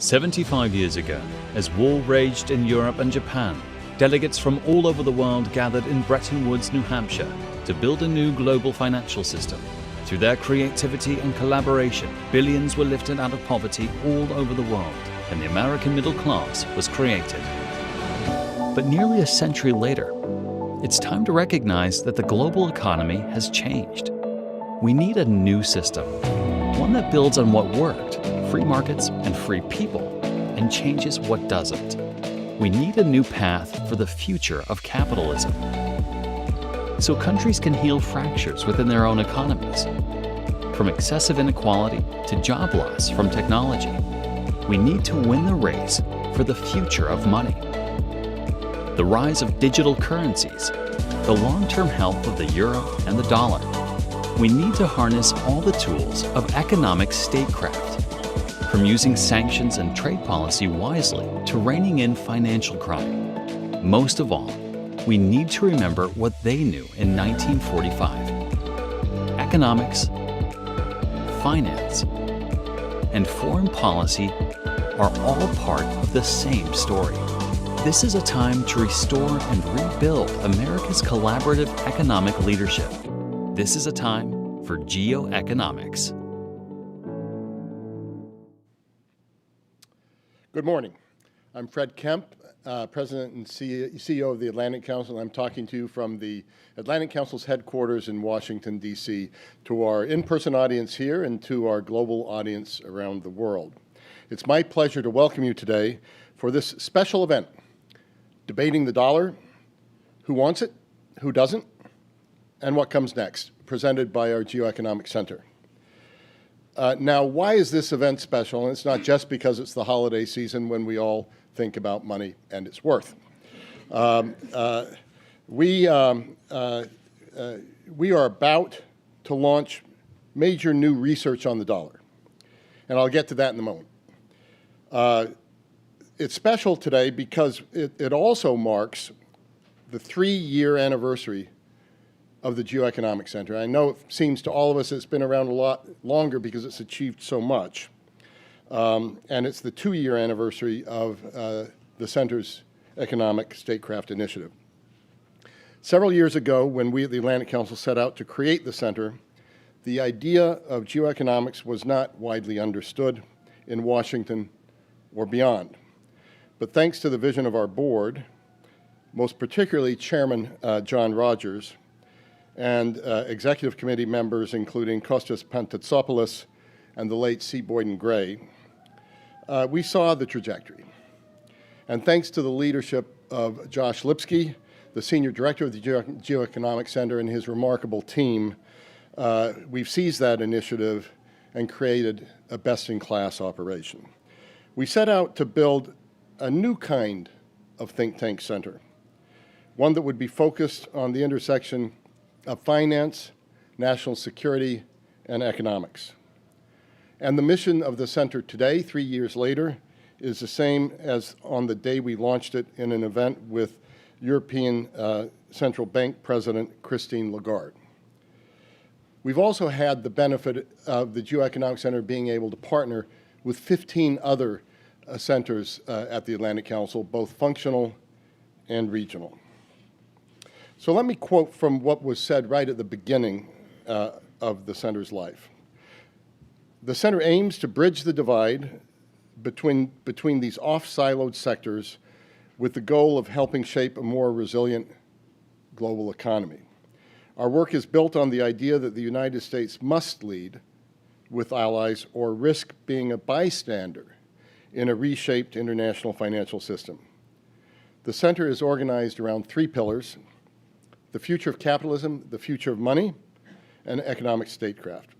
75 years ago, as war raged in Europe and Japan, delegates from all over the world gathered in Bretton Woods, New Hampshire, to build a new global financial system. Through their creativity and collaboration, billions were lifted out of poverty all over the world, and the American middle class was created. But nearly a century later, it's time to recognize that the global economy has changed. We need a new system, one that builds on what worked, free markets and free people, and changes what doesn't. We need a new path for the future of capitalism, so countries can heal fractures within their own economies. From excessive inequality to job loss from technology, we need to win the race for the future of money. The rise of digital currencies, the long-term health of the euro and the dollar. We need to harness all the tools of economic statecraft, from using sanctions and trade policy wisely to reining in financial crime. Most of all, we need to remember what they knew in 1945. Economics, finance, and foreign policy are all part of the same story. This is a time to restore and rebuild America's collaborative economic leadership. This is a time for geoeconomics. Good morning. I'm Fred Kemp, President and CEO of the Atlantic Council. I'm talking to you from the Atlantic Council's headquarters in Washington, D.C., to our in-person audience here and to our global audience around the world. It's my pleasure to welcome you today for this special event, Debating the Dollar, Who Wants It, Who Doesn't, and What Comes Next, presented by our Geoeconomics Center. Now, why is this event special? And it's not just because it's the holiday season when we all think about money and its worth. We are about to launch major new research on the dollar, and I'll get to that in a moment. It's special today because it also marks the 3-year anniversary of the Geoeconomics Center. I know it seems to all of us it's been around a lot longer because it's achieved so much. And it's the 2-year anniversary of the Center's Economic Statecraft Initiative. Several years ago, when we at the Atlantic Council set out to create the Center, the idea of geoeconomics was not widely understood in Washington or beyond. But thanks to the vision of our board, most particularly Chairman John Rogers, and executive committee members including Kostas Pantatsopoulos and the late C. Boyden Gray, we saw the trajectory. And thanks to the leadership of Josh Lipsky, the senior director of the Geoeconomics Center, and his remarkable team, we've seized that initiative and created a best-in-class operation. We set out to build a new kind of think tank center, one that would be focused on the intersection of finance, national security, and economics. And the mission of the center today, 3 years later, is the same as on the day we launched it in an event with European Central Bank President Christine Lagarde. We've also had the benefit of the Geoeconomics Center being able to partner with 15 other centers at the Atlantic Council, both functional and regional. So let me quote from what was said right at the beginning of the center's life. The center aims to bridge the divide between these off-siloed sectors with the goal of helping shape a more resilient global economy. Our work is built on the idea that the United States must lead with allies or risk being a bystander in a reshaped international financial system. The center is organized around 3 pillars: the future of capitalism, the future of money, and economic statecraft.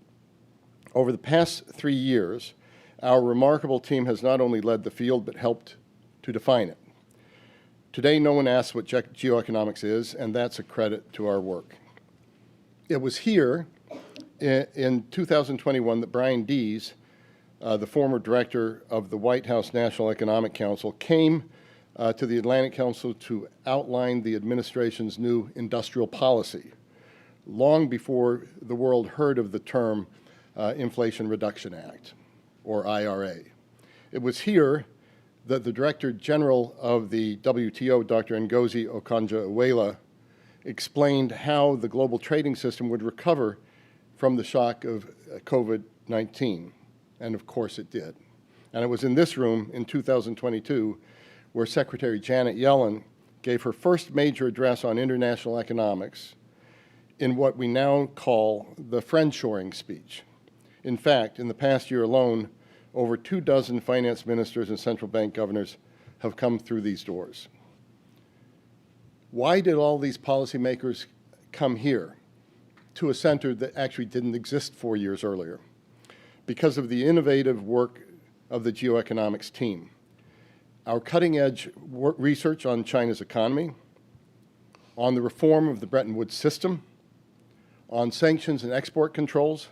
Over the past 3 years, our remarkable team has not only led the field, but helped to define it. Today, no one asks what geoeconomics is, and that's a credit to our work. It was here in 2021 that Brian Deese, the former director of the White House National Economic Council, came to the Atlantic Council to outline the administration's new industrial policy, long before the world heard of the term Inflation Reduction Act, or IRA. It was here that the Director General of the WTO, Dr. Ngozi Okonjo-Iweala, explained how the global trading system would recover from the shock of COVID-19. And of course it did. And it was in this room in 2022 where Secretary Janet Yellen gave her first major address on international economics in what we now call the friendshoring speech. In fact, in the past year alone, over 24 finance ministers and central bank governors have come through these doors. Why did all these policymakers come here to a center that actually didn't exist 4 years earlier? Because of the innovative work of the geoeconomics team. Our cutting-edge research on China's economy, on the reform of the Bretton Woods system, on sanctions and export controls,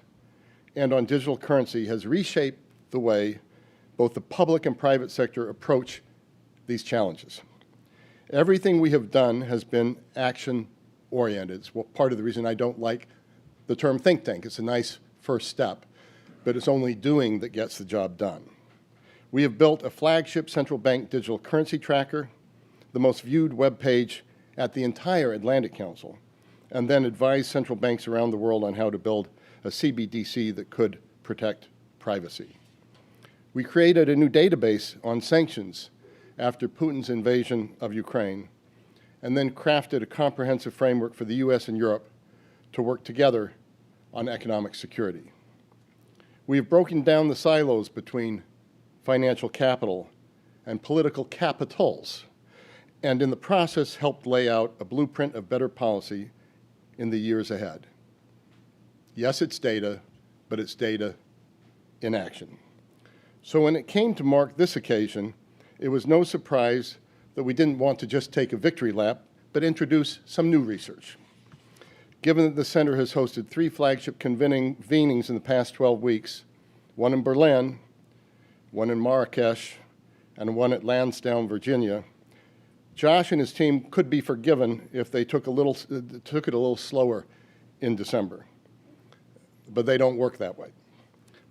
and on digital currency has reshaped the way both the public and private sector approach these challenges. Everything we have done has been action-oriented. It's part of the reason I don't like the term think tank. It's a nice first step, but it's only doing that gets the job done. We have built a flagship central bank digital currency tracker, the most viewed web page at the entire Atlantic Council, and then advised central banks around the world on how to build a CBDC that could protect privacy. We created a new database on sanctions after Putin's invasion of Ukraine, and then crafted a comprehensive framework for the US and Europe to work together on economic security. We have broken down the silos between financial capital and political capitals, and in the process helped lay out a blueprint of better policy in the years ahead. Yes, it's data, but it's data in action. So when it came to mark this occasion, it was no surprise that we didn't want to just take a victory lap, but introduce some new research. Given that the Center has hosted 3 flagship convenings in the past 12 weeks, one in Berlin, one in Marrakesh, and one at Lansdowne, Virginia, Josh and his team could be forgiven if they took it a little slower in December. But they don't work that way.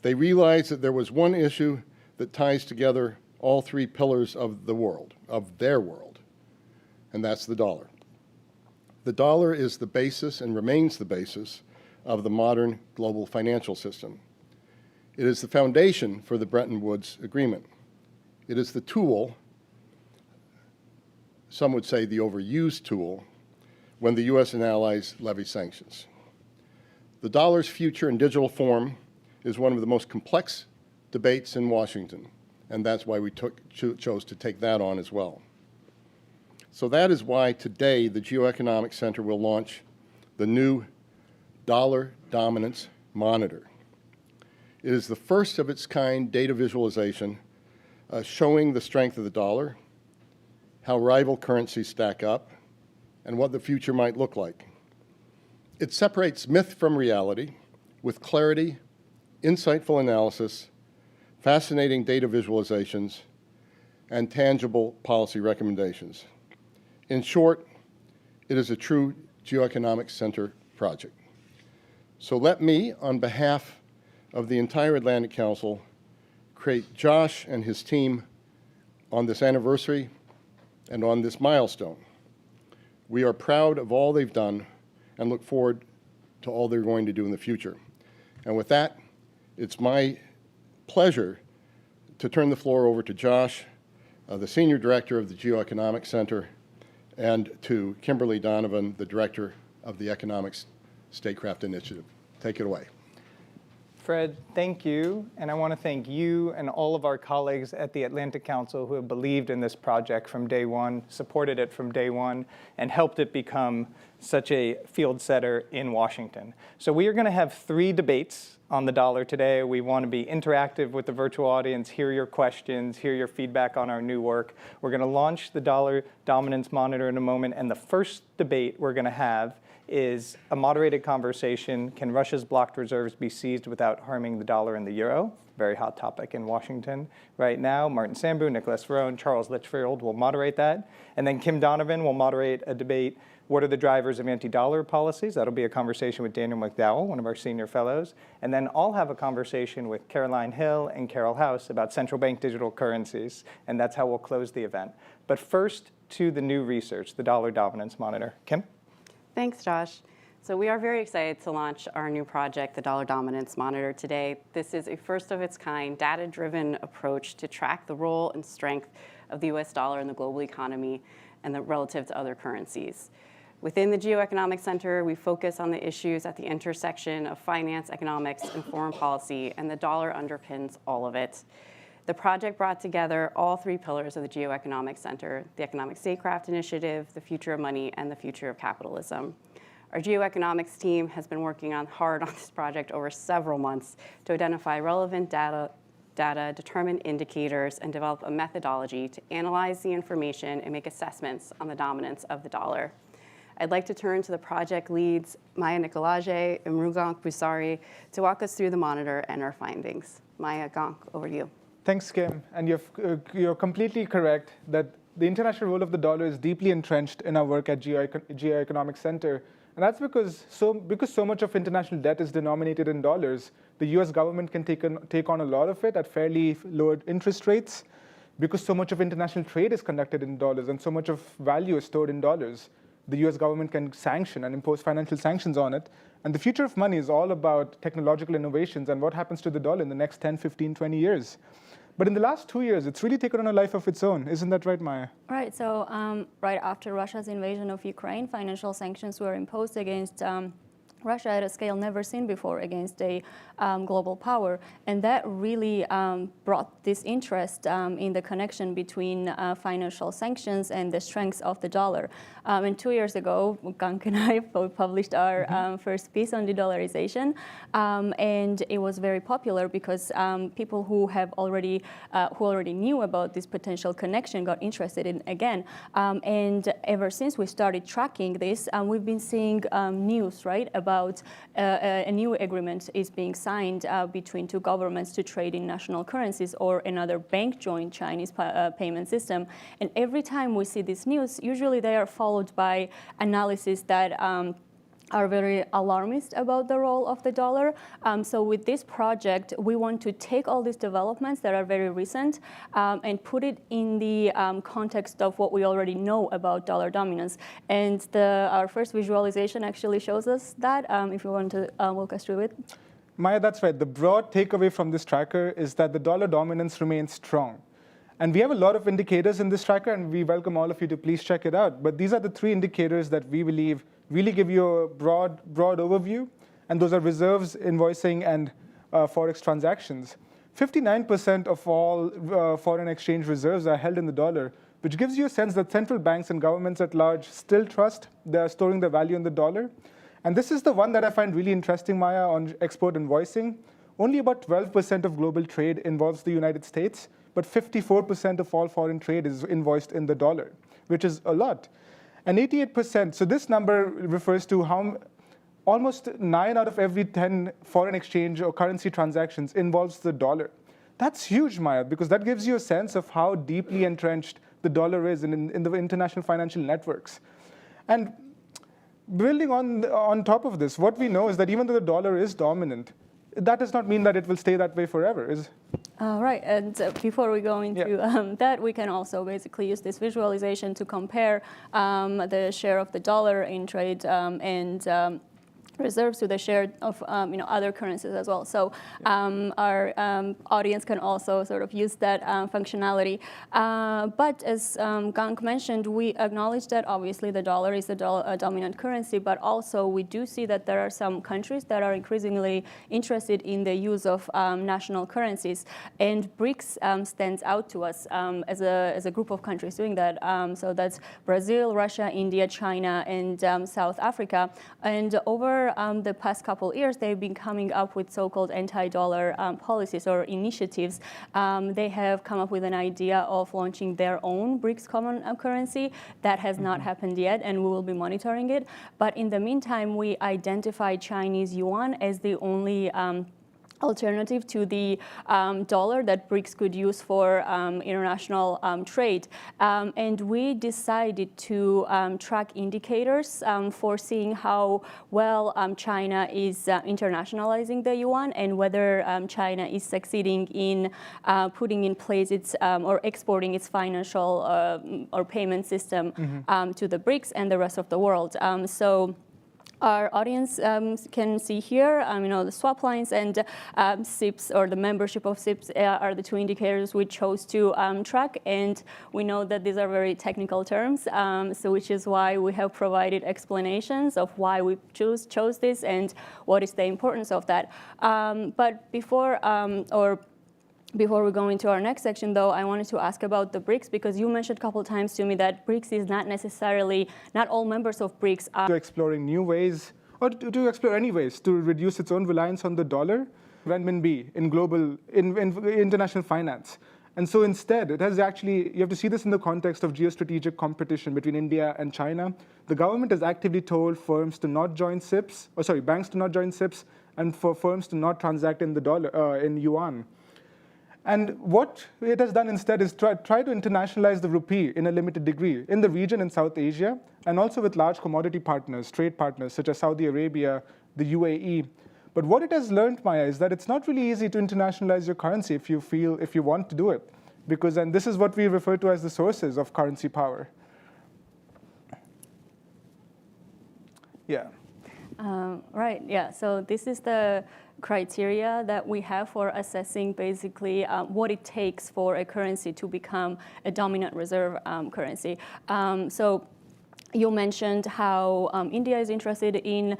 They realized that there was one issue that ties together all 3 pillars of the world, of their world, and that's the dollar. The dollar is the basis and remains the basis of the modern global financial system. It is the foundation for the Bretton Woods Agreement. It is the tool, some would say the overused tool, when the US and allies levy sanctions. The dollar's future in digital form is one of the most complex debates in Washington, and that's why we chose to take that on as well. So that is why today the Geoeconomics Center will launch the new Dollar Dominance Monitor. It is the first of its kind data visualization showing the strength of the dollar, how rival currencies stack up, and what the future might look like. It separates myth from reality with clarity, insightful analysis, fascinating data visualizations, and tangible policy recommendations. In short, it is a true Geoeconomics Center project. So let me, on behalf of the entire Atlantic Council, create Josh and his team on this anniversary and on this milestone. We are proud of all they've done and look forward to all they're going to do in the future. And with that, it's my pleasure to turn the floor over to Josh, the Senior Director of the Geoeconomics Center, and to Kimberly Donovan, the Director of the Economics Statecraft Initiative. Take it away. Fred, thank you, and I want to thank you and all of our colleagues at the Atlantic Council who have believed in this project from day one, supported it from day one, and helped it become such a field setter in Washington. So we are going to have 3 debates on the dollar today. We want to be interactive with the virtual audience, hear your questions, hear your feedback on our new work. We're going to launch the Dollar Dominance Monitor in a moment, and the first debate we're going to have is a moderated conversation: can Russia's blocked reserves be seized without harming the dollar and the euro? very hot topic in Washington right now. Martin Sambu, Nicholas Verone, Charles Litchfield will moderate that. And then Kim Donovan will moderate a debate, what are the drivers of anti-dollar policies? That'll be a conversation with Daniel McDowell, one of our senior fellows. And then I'll have a conversation with Caroline Hill and Carol House about central bank digital currencies. And that's how we'll close the event. But first, to the new research, the Dollar Dominance Monitor. Kim? Thanks, Josh. So we are very excited to launch our new project, the Dollar Dominance Monitor, today. This is a first-of-its-kind, data-driven approach to track the role and strength of the US dollar in the global economy and relative to other currencies. Within the Geoeconomics Center, we focus on the issues at the intersection of finance, economics, and foreign policy, and the dollar underpins all of it. The project brought together all three pillars of the Geoeconomics Center: the Economic Statecraft Initiative, the future of money, and the future of capitalism. Our geoeconomics team has been working hard on this project over several months to identify relevant data, determine indicators, and develop a methodology to analyze the information and make assessments on the dominance of the dollar. I'd like to turn to the project leads, Maya Nicolage and Mrugank Busari, to walk us through the monitor and our findings. Maya, Gank, over to you. Thanks, Kim. And you're completely correct that the international role of the dollar is deeply entrenched in our work at Geoeconomics Center. And that's because so much of international debt is denominated in dollars. The US government can take on a lot of it at fairly lowered interest rates, because so much of international trade is conducted in dollars and so much of value is stored in dollars. The US government can sanction and impose financial sanctions on it. And the future of money is all about technological innovations and what happens to the dollar in the next 10, 15, 20 years. But in the last 2 years, it's really taken on a life of its own. Isn't that right, Maya? Right. So right after Russia's invasion of Ukraine, financial sanctions were imposed against Russia at a scale never seen before against a global power. And that really brought this interest in the connection between financial sanctions and the strength of the dollar. And 2 years ago, Gank and I published our first piece on de-dollarization. And it was very popular because people who already knew about this potential connection got interested in again. And ever since we started tracking this, we've been seeing news, right, about a new agreement is being signed between two governments to trade in national currencies, or another bank-joined Chinese payment system. And every time we see this news, usually they are followed by analysis that are very alarmist about the role of the dollar. So with this project, we want to take all these developments that are very recent and put it in the context of what we already know about dollar dominance. And our first visualization actually shows us that, if you want to walk us through it. Maya, that's right. The broad takeaway from this tracker is that the dollar dominance remains strong. And we have a lot of indicators in this tracker, and we welcome all of you to please check it out. But these are the three indicators that we believe really give you a broad overview. And those are reserves, invoicing, and forex transactions. 59% of all foreign exchange reserves are held in the dollar, which gives you a sense that central banks and governments at large still trust they're storing their value in the dollar. And this is the one that I find really interesting, Maya, on export invoicing. Only about 12% of global trade involves the United States, but 54% of all foreign trade is invoiced in the dollar, which is a lot. And 88%, so this number refers to how almost 9 out of every 10 foreign exchange or currency transactions involves the dollar. That's huge, Maya, because that gives you a sense of how deeply entrenched the dollar is in the international financial networks. And building on top of this, what we know is that even though the dollar is dominant, that does not mean that it will stay that way forever. Right, and before we go into that, we can also basically use this visualization to compare the share of the dollar in trade and reserves to the share of other currencies as well. So our audience can also sort of use that functionality. But as Gank mentioned, we acknowledge that obviously the dollar is a dominant currency, but also we do see that there are some countries that are increasingly interested in the use of national currencies. And BRICS stands out to us as a group of countries doing that. So that's Brazil, Russia, India, China, and South Africa. And over the past couple of years, they've been coming up with so-called anti-dollar policies or initiatives. They have come up with an idea of launching their own BRICS common currency. That has not happened yet, and we will be monitoring it. But in the meantime, we identified Chinese yuan as the only alternative to the dollar that BRICS could use for international trade. And we decided to track indicators for seeing how well China is internationalizing the yuan and whether China is succeeding in putting in place its or exporting its financial or payment system to the BRICS and the rest of the world. So our audience can see here, the swap lines and SIPs, or the membership of SIPs, are the two indicators we chose to track. And we know that these are very technical terms, so which is why we have provided explanations of why we chose this and what is the importance of that. But before we go into our next section, though, I wanted to ask about the BRICS, because you mentioned a couple of times to me that BRICS is not all members of BRICS are exploring new ways, or to explore any ways to reduce its own reliance on the dollar, renminbi in international finance. And so instead, it has actually, you have to see this in the context of geostrategic competition between India and China. The government has actively told firms to not join SIPs, banks to not join SIPs, and for firms to not transact in the dollar, in yuan. And what it has done instead is try to internationalize the rupee in a limited degree in the region in South Asia, and also with large commodity partners, trade partners, such as Saudi Arabia, the UAE. But what it has learned, Maya, is that it's not really easy to internationalize your currency if you want to do it. And this is what we refer to as the sources of currency power. Yeah. Right, yeah, so this is the criteria that we have for assessing basically what it takes for a currency to become a dominant reserve currency. So you mentioned how India is interested in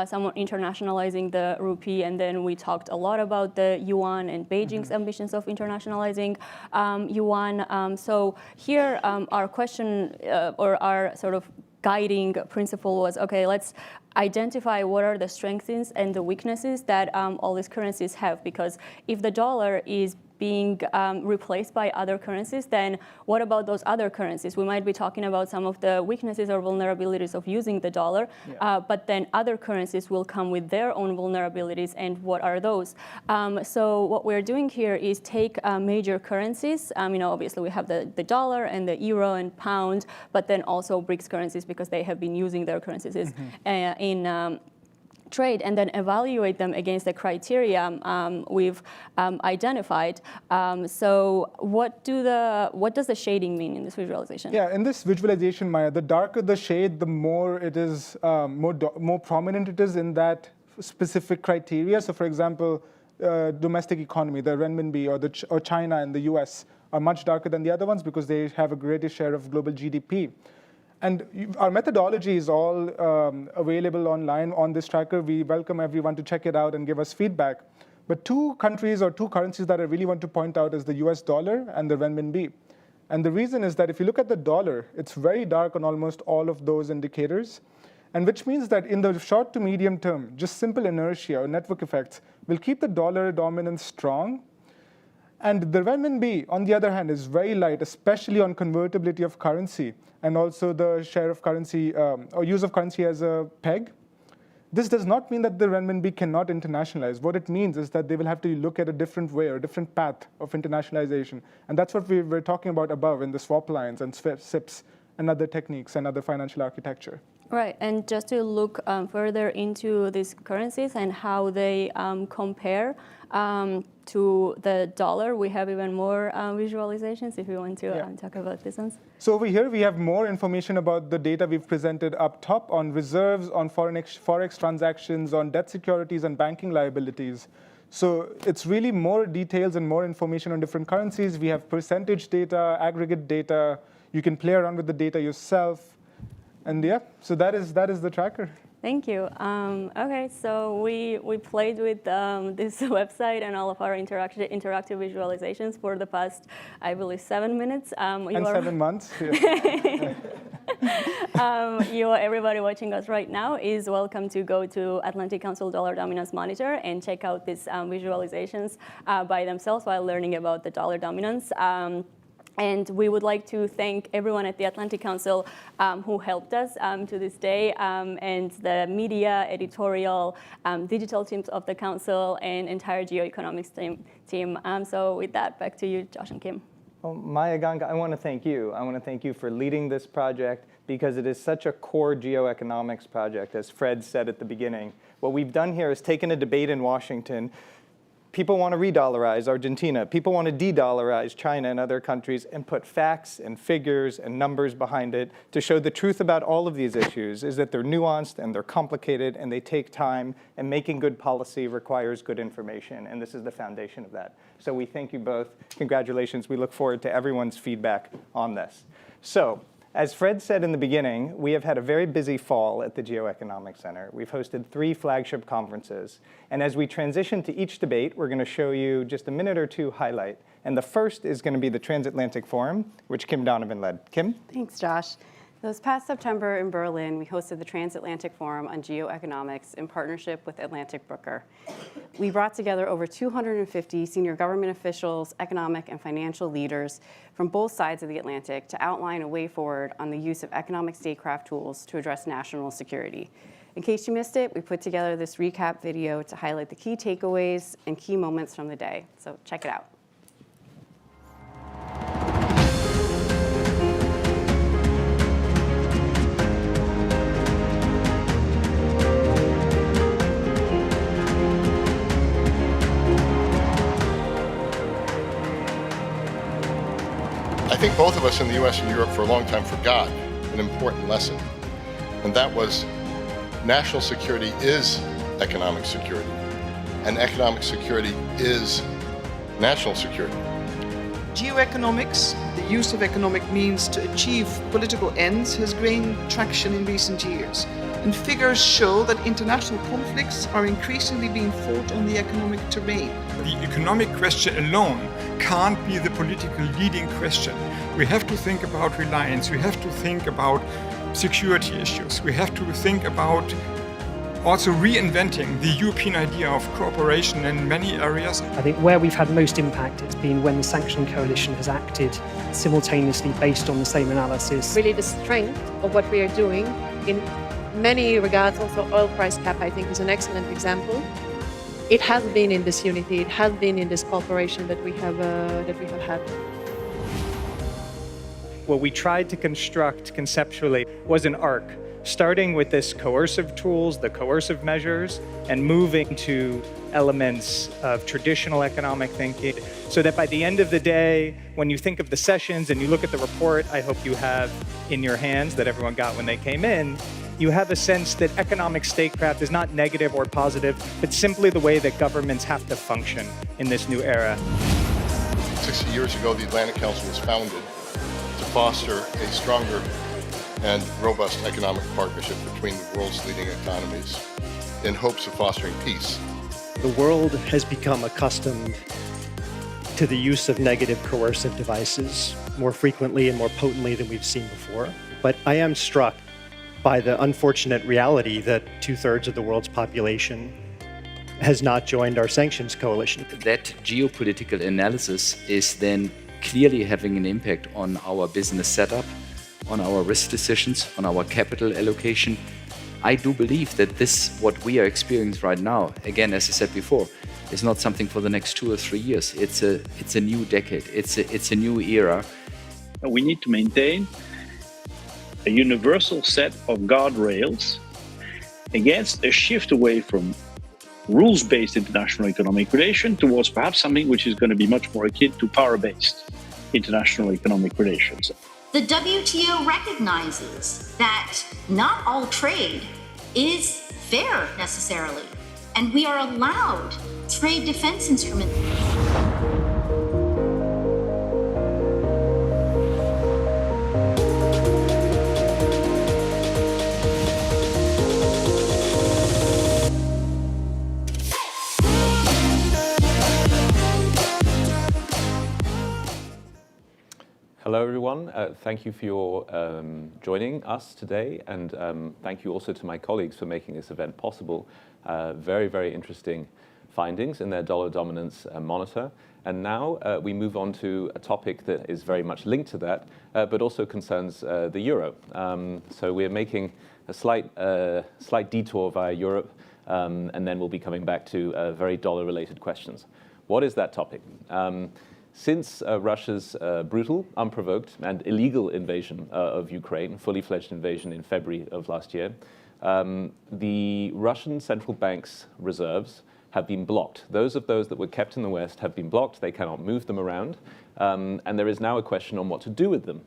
somewhat internationalizing the rupee, and then we talked a lot about the yuan and Beijing's ambitions of internationalizing yuan. So here our question or our sort of guiding principle was, okay, let's identify what are the strengths and the weaknesses that all these currencies have, because if the dollar is being replaced by other currencies, then what about those other currencies? We might be talking about some of the weaknesses or vulnerabilities of using the dollar, but then other currencies will come with their own vulnerabilities, and what are those? So what we're doing here is take major currencies. Obviously we have the dollar and the euro and pound, but then also BRICS currencies, because they have been using their currencies in trade, and then evaluate them against the criteria we've identified. So what does the shading mean in this visualization? Yeah, in this visualization, Maya, the darker the shade, the more it is more prominent it is in that specific criteria. So, for example, domestic economy, the renminbi or China and the US are much darker than the other ones because they have a greater share of global GDP. And our methodology is all available online on this tracker. We welcome everyone to check it out and give us feedback. But two countries or two currencies that I really want to point out is the US dollar and the renminbi. And the reason is that if you look at the dollar, it's very dark on almost all of those indicators, and which means that in the short to medium term, just simple inertia or network effects will keep the dollar dominance strong. And the renminbi, on the other hand, is very light, especially on convertibility of currency, and also the share of currency or use of currency as a peg. This does not mean that the renminbi cannot internationalize. What it means is that they will have to look at a different way or a different path of internationalization. And that's what we were talking about above in the swap lines and SIPs and other techniques and other financial architecture. Right, and just to look further into these currencies and how they compare to the dollar, we have even more visualizations if you want to talk about this ones. So over here we have more information about the data we've presented up top on reserves, on forex transactions, on debt securities and banking liabilities. So it's really more details and more information on different currencies. We have percentage data, aggregate data. You can play around with the data yourself. And yeah, so that is the tracker. Thank you. Okay, so we played with this website and all of our interactive visualizations for the past, I believe, 7 minutes. And 7 months. Yeah. Everybody watching us right now is welcome to go to Atlantic Council Dollar Dominance Monitor and check out these visualizations by themselves while learning about the dollar dominance. And we would like to thank everyone at the Atlantic Council who helped us to this day, and the media, editorial, digital teams of the council, and entire geoeconomics team. So with that, back to you, Josh and Kim. Well, Maya Ganga, I want to thank you. I want to thank you for leading this project, because it is such a core geoeconomics project, as Fred said at the beginning. What we've done here is taken a debate in Washington. People want to re-dollarize Argentina. People want to de-dollarize China and other countries, and put facts and figures and numbers behind it to show the truth about all of these issues, is that they're nuanced and they're complicated and they take time, and making good policy requires good information, and this is the foundation of that. So we thank you both. Congratulations. We look forward to everyone's feedback on this. So, as Fred said in the beginning, we have had a very busy fall at the Geoeconomics Center. We've hosted 3 flagship conferences. And as we transition to each debate, we're going to show you just a minute or two highlight. And the first is going to be the Transatlantic Forum, which Kim Donovan led. Kim? Thanks, Josh. This past September in Berlin, we hosted the Transatlantic Forum on Geoeconomics in partnership with Atlantic Brooker. We brought together over 250 senior government officials, economic and financial leaders from both sides of the Atlantic to outline a way forward on the use of economic statecraft tools to address national security. In case you missed it, we put together this recap video to highlight the key takeaways and key moments from the day. So check it out. I think both of us in the US and Europe for a long time forgot an important lesson, and that was national security is economic security, and economic security is national security. Geoeconomics, the use of economic means to achieve political ends, has gained traction in recent years. And figures show that international conflicts are increasingly being fought on the economic terrain. The economic question alone can't be the political leading question. We have to think about reliance, we have to think about security issues, we have to think about also reinventing the European idea of cooperation in many areas. I think where we've had most impact, it's been when the sanctioning coalition has acted simultaneously based on the same analysis. Really the strength of what we are doing in many regards. Also oil price cap, I think, is an excellent example. It has been in this unity, it has been in this cooperation that we have had. What we tried to construct conceptually was an arc, starting with this coercive tools, the coercive measures, and moving to elements of traditional economic thinking, so that by the end of the day, when you think of the sessions and you look at the report I hope you have in your hands that everyone got when they came in, you have a sense that economic statecraft is not negative or positive, but simply the way that governments have to function in this new era. 60 years ago, the Atlantic Council was founded to foster a stronger and robust economic partnership between the world's leading economies in hopes of fostering peace. The world has become accustomed to the use of negative coercive devices more frequently and more potently than we've seen before. But I am struck by the unfortunate reality that 2/3 of the world's population has not joined our sanctions coalition. That geopolitical analysis is then clearly having an impact on our business setup, on our risk decisions, on our capital allocation. I do believe that this, what we are experiencing right now, again, as I said before, is not something for the next 2 or 3 years. It's a new decade. It's a new era. We need to maintain a universal set of guardrails against a shift away from rules-based international economic relation towards perhaps something which is going to be much more akin to power-based international economic relations. The WTO recognizes that not all trade is fair necessarily, and we are allowed trade defense instruments. Hello, everyone. Thank you for your joining us today, and thank you also to my colleagues for making this event possible. Very, very interesting findings in their dollar dominance monitor. And now we move on to a topic that is very much linked to that, but also concerns the euro. So we're making a slight detour via Europe, and then we'll be coming back to very dollar-related questions. What is that topic? Since Russia's brutal, unprovoked, and illegal invasion of Ukraine, fully-fledged invasion in February of last year, the Russian central bank's reserves have been blocked. Those that were kept in the West have been blocked. They cannot move them around. And there is now a question on what to do with them.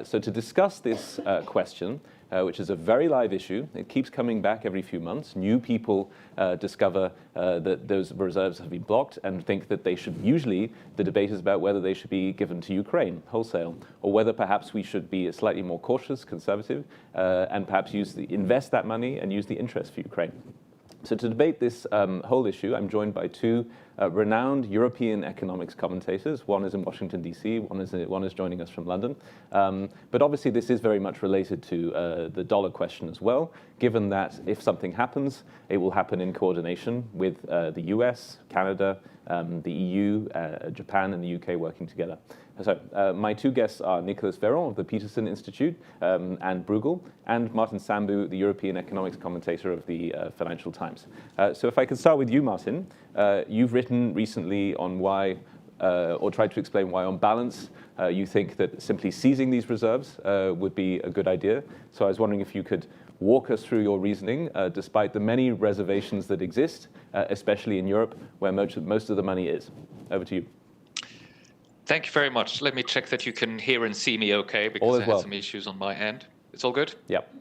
So to discuss this question, which is a very live issue, it keeps coming back every few months. New people discover that those reserves have been blocked and think that they should, usually the debate is about whether they should be given to Ukraine wholesale, or whether perhaps we should be slightly more cautious, conservative, and perhaps invest that money and use the interest for Ukraine. So to debate this whole issue, I'm joined by two renowned European economics commentators. One is in Washington, D.C., one is joining us from London. But obviously this is very much related to the dollar question as well, given that if something happens, it will happen in coordination with the US, Canada, the EU, Japan, and the UK working together. So my two guests are Nicolas Véron of the Peterson Institute and Bruegel, and Martin Sambu, the European economics commentator of the Financial Times. So if I could start with you, Martin. You've written recently on why, or tried to explain why on balance, you think that simply seizing these reserves would be a good idea. So I was wondering if you could walk us through your reasoning, despite the many reservations that exist, especially in Europe, where most of the money is. Over to you. Thank you very much. Let me check that you can hear and see me okay, because I had some issues on my end. It's all good? Yep.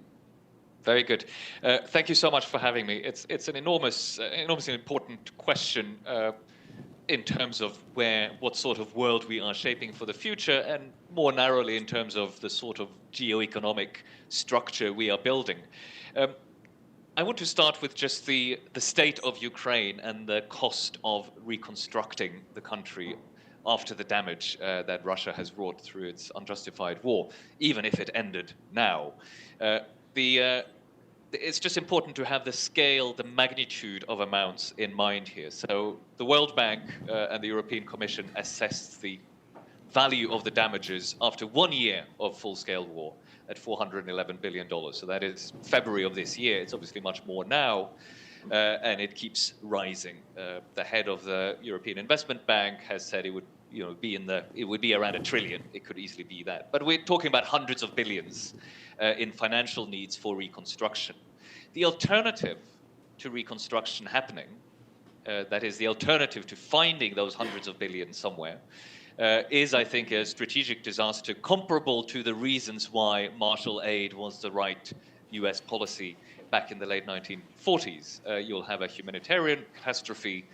Very good. Thank you so much for having me. It's an enormously important question in terms of what sort of world we are shaping for the future, and more narrowly in terms of the sort of geoeconomic structure we are building. I want to start with just the state of Ukraine and the cost of reconstructing the country after the damage that Russia has wrought through its unjustified war, even if it ended now. It's just important to have the scale, the magnitude of amounts in mind here. So the World Bank and the European Commission assessed the value of the damages after 1 year of full-scale war at $411 billion. So that is February of this year. It's obviously much more now. And it keeps rising. The head of the European Investment Bank has said it would, it would be around $1 trillion. It could easily be that. But we're talking about hundreds of billions in financial needs for reconstruction. The alternative to reconstruction happening, that is the alternative to finding those hundreds of billions somewhere, is, I think, a strategic disaster comparable to the reasons why Marshall aid was the right US policy back in the late 1940s. You'll have a humanitarian catastrophe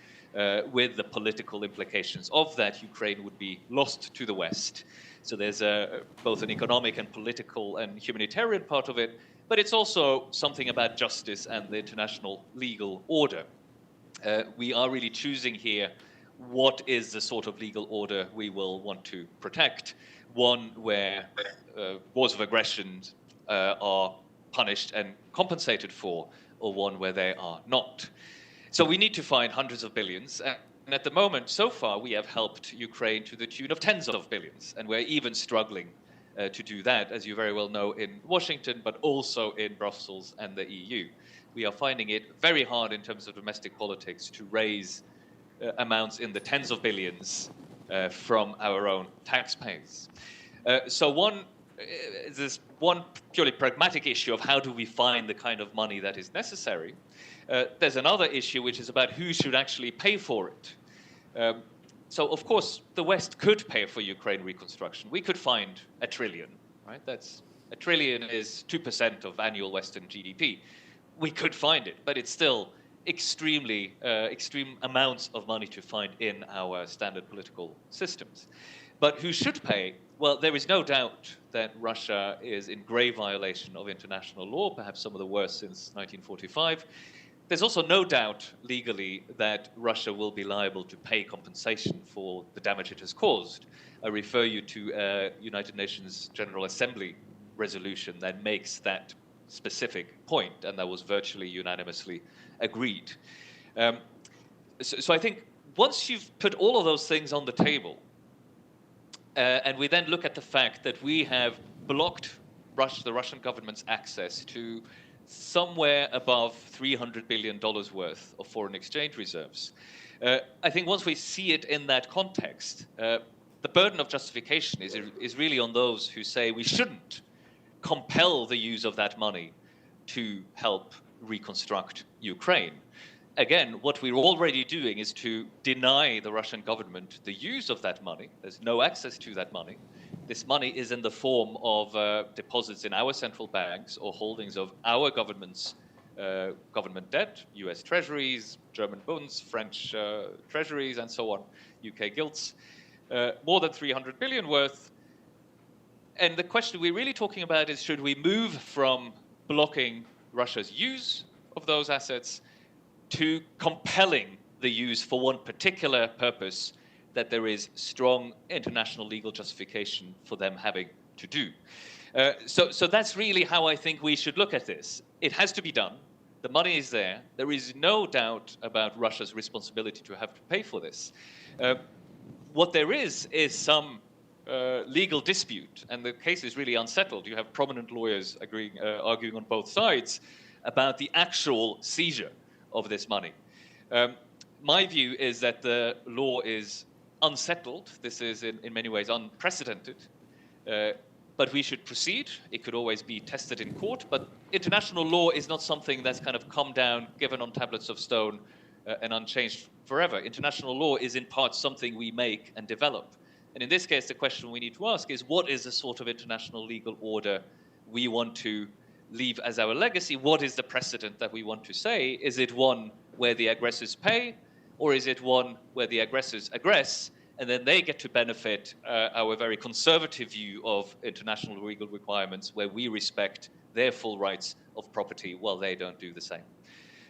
with the political implications of that. Ukraine would be lost to the West. So there's both an economic and political and humanitarian part of it, but it's also something about justice and the international legal order. We are really choosing here what is the sort of legal order we will want to protect. One where wars of aggression are punished and compensated for, or one where they are not. So we need to find hundreds of billions. And at the moment, so far, we have helped Ukraine to the tune of tens of billions. And we're even struggling to do that, as you very well know, in Washington, but also in Brussels and the EU. We are finding it very hard in terms of domestic politics to raise amounts in the tens of billions from our own taxpayers. There's one purely pragmatic issue of how do we find the kind of money that is necessary. There's another issue which is about who should actually pay for it. So, of course, the West could pay for Ukraine reconstruction. We could find $1 trillion, right? That's $1 trillion is 2% of annual Western GDP. We could find it, but it's still extreme amounts of money to find in our standard political systems. But who should pay? Well, there is no doubt that Russia is in grave violation of international law, perhaps some of the worst since 1945. There's also no doubt legally that Russia will be liable to pay compensation for the damage it has caused. I refer you to a United Nations General Assembly resolution that makes that specific point, and that was virtually unanimously agreed. So I think once you've put all of those things on the table, and we then look at the fact that we have blocked the Russian government's access to somewhere above $300 billion worth of foreign exchange reserves. I think once we see it in that context, the burden of justification is really on those who say we shouldn't compel the use of that money to help reconstruct Ukraine. Again, what we're already doing is to deny the Russian government the use of that money. There's no access to that money. This money is in the form of deposits in our central banks or holdings of our government's government debt, US treasuries, German bonds, French treasuries, and so on, UK gilts, more than 300 billion worth. And the question we're really talking about is, should we move from blocking Russia's use of those assets to compelling the use for one particular purpose that there is strong international legal justification for them having to do. So that's really how I think we should look at this. It has to be done. The money is there. There is no doubt about Russia's responsibility to have to pay for this. What there is some legal dispute, and the case is really unsettled. You have prominent lawyers arguing on both sides about the actual seizure of this money. My view is that the law is unsettled. This is in many ways unprecedented, but we should proceed. It could always be tested in court, but international law is not something that's kind of come down, given on tablets of stone, and unchanged forever. International law is in part something we make and develop. And in this case, the question we need to ask is, what is the sort of international legal order we want to leave as our legacy? What is the precedent that we want to say? Is it one where the aggressors pay, or is it one where the aggressors aggress, and then they get to benefit our very conservative view of international legal requirements, where we respect their full rights of property while they don't do the same?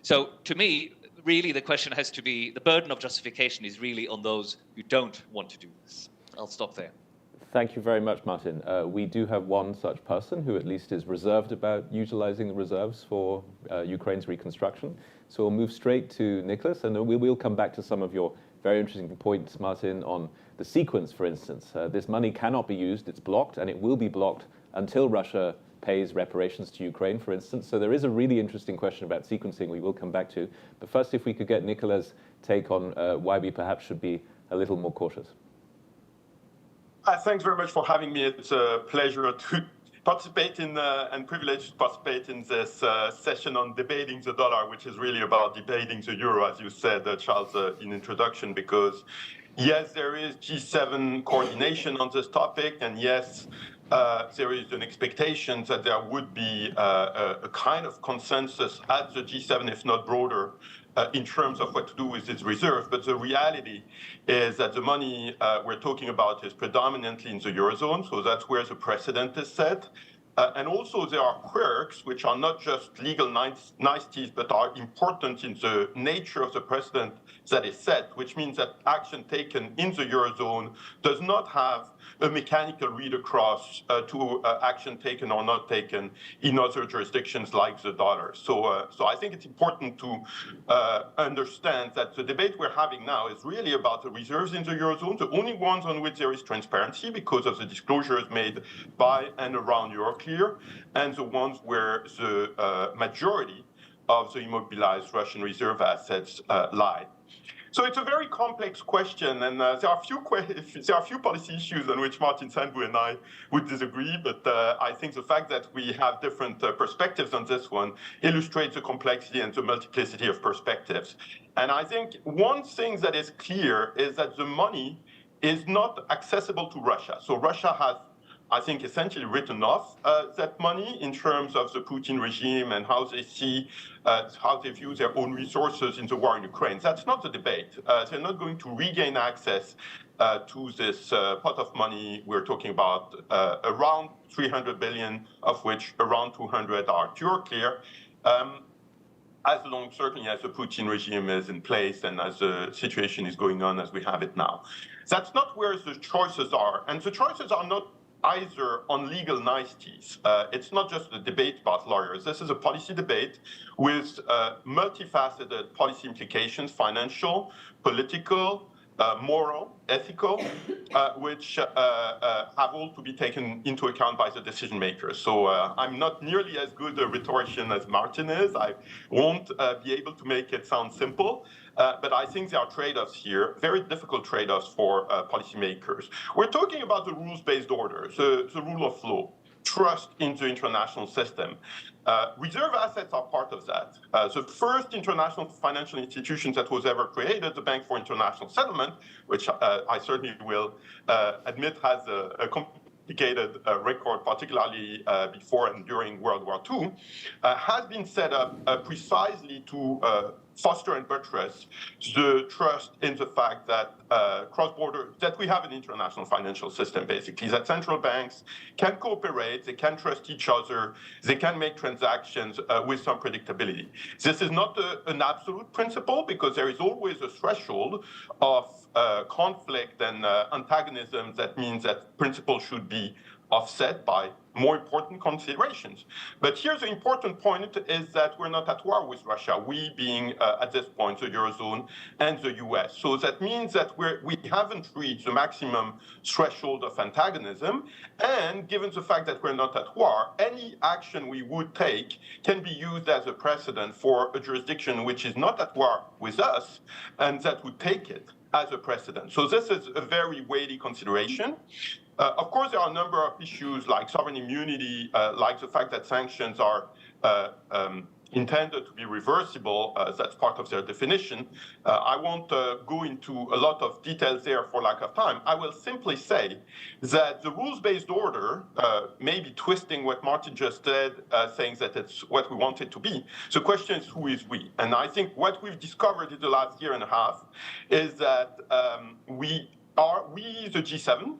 So to me, really the question has to be, the burden of justification is really on those who don't want to do this. I'll stop there. Thank you very much, Martin. We do have one such person who at least is reserved about utilizing the reserves for Ukraine's reconstruction. So we'll move straight to Nicholas, and we will come back to some of your very interesting points, Martin, on the sequence, for instance. This money cannot be used, it's blocked, and it will be blocked until Russia pays reparations to Ukraine, for instance. So there is a really interesting question about sequencing we will come back to. But first, if we could get Nicola's take on why we perhaps should be a little more cautious. Thanks very much for having me. It's a pleasure to participate in and privileged to participate in this session on debating the dollar, which is really about debating the euro, as you said, Charles, in introduction, because yes, there is G7 coordination on this topic, and yes, there is an expectation that there would be a kind of consensus at the G7, if not broader, in terms of what to do with its reserves. But the reality is that the money we're talking about is predominantly in the Eurozone, so that's where the precedent is set. And also there are quirks, which are not just legal niceties, but are important in the nature of the precedent that is set, which means that action taken in the Eurozone does not have a mechanical read across to action taken or not taken in other jurisdictions like the dollar. So I think it's important to understand that the debate we're having now is really about the reserves in the Eurozone, the only ones on which there is transparency because of the disclosures made by and around Euroclear, and the ones where the majority of the immobilized Russian reserve assets lie. So it's a very complex question, and there are a few policy issues on which Martin Sandbu and I would disagree, but I think the fact that we have different perspectives on this one illustrates the complexity and the multiplicity of perspectives. And I think one thing that is clear is that the money is not accessible to Russia. So Russia has, I think, essentially written off that money in terms of the Putin regime and how they see, how they view their own resources in the war in Ukraine. That's not the debate. They're not going to regain access to this pot of money. We're talking about around 300 billion, of which around 200 are Euroclear, as long, certainly, as the Putin regime is in place and as the situation is going on as we have it now. That's not where the choices are. And the choices are not either on legal niceties. It's not just a debate about lawyers. This is a policy debate with multifaceted policy implications, financial, political, moral, ethical, which have all to be taken into account by the decision makers. So I'm not nearly as good a rhetorician as Martin is. I won't be able to make it sound simple, but I think there are trade-offs here, very difficult trade-offs for policymakers. We're talking about the rules-based order, the rule of law, trust in the international system. Reserve assets are part of that. The first international financial institution that was ever created, the Bank for International Settlement, which I certainly will admit has a complicated record, particularly before and during World War II, has been set up precisely to foster and buttress the trust in the fact that cross-border, that we have an international financial system, basically, that central banks can cooperate, they can trust each other, they can make transactions with some predictability. This is not an absolute principle, because there is always a threshold of conflict and antagonism that means that principles should be offset by more important considerations. But here the important point is that we're not at war with Russia, we being at this point the Eurozone and the US. So that means that we haven't reached the maximum threshold of antagonism, and given the fact that we're not at war, any action we would take can be used as a precedent for a jurisdiction which is not at war with us, and that would take it as a precedent. So this is a very weighty consideration. Of course, there are a number of issues like sovereign immunity, like the fact that sanctions are intended to be reversible. That's part of their definition. I won't go into a lot of details there for lack of time. I will simply say that the rules-based order may be twisting what Martin just said, saying that it's what we want it to be. The question is, who is we? And I think what we've discovered in the last year and a half is that we, the G7,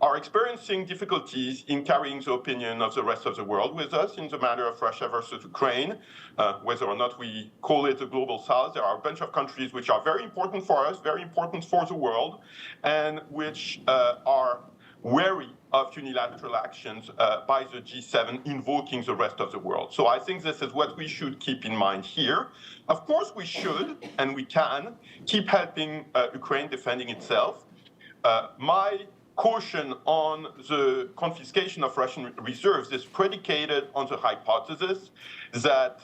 are experiencing difficulties in carrying the opinion of the rest of the world with us in the matter of Russia versus Ukraine. Whether or not we call it the global south, there are a bunch of countries which are very important for us, very important for the world, and which are wary of unilateral actions by the G7 invoking the rest of the world. So I think this is what we should keep in mind here. Of course, we should and we can keep helping Ukraine defending itself. My caution on the confiscation of Russian reserves is predicated on the hypothesis that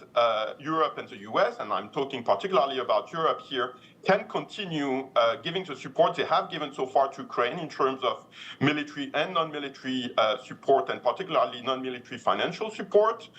Europe and the US, and I'm talking particularly about Europe here, can continue giving the support they have given so far to Ukraine in terms of military and non-military support, and particularly non-military financial support.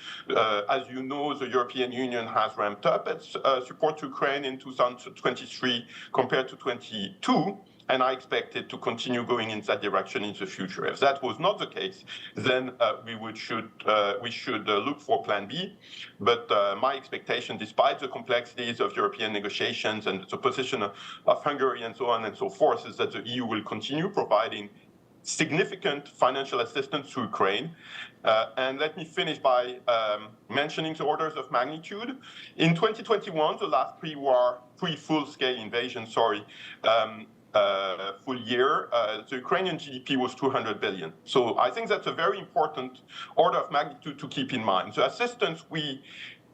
As you know, the European Union has ramped up its support to Ukraine in 2023 compared to 2022. And I expect it to continue going in that direction in the future. If that was not the case, then we should look for Plan B. But my expectation, despite the complexities of European negotiations and the position of Hungary and so on and so forth, is that the EU will continue providing significant financial assistance to Ukraine. And let me finish by mentioning the orders of magnitude. In 2021, the last pre-full-scale invasion, full year, the Ukrainian GDP was 200 billion. So I think that's a very important order of magnitude to keep in mind. The assistance we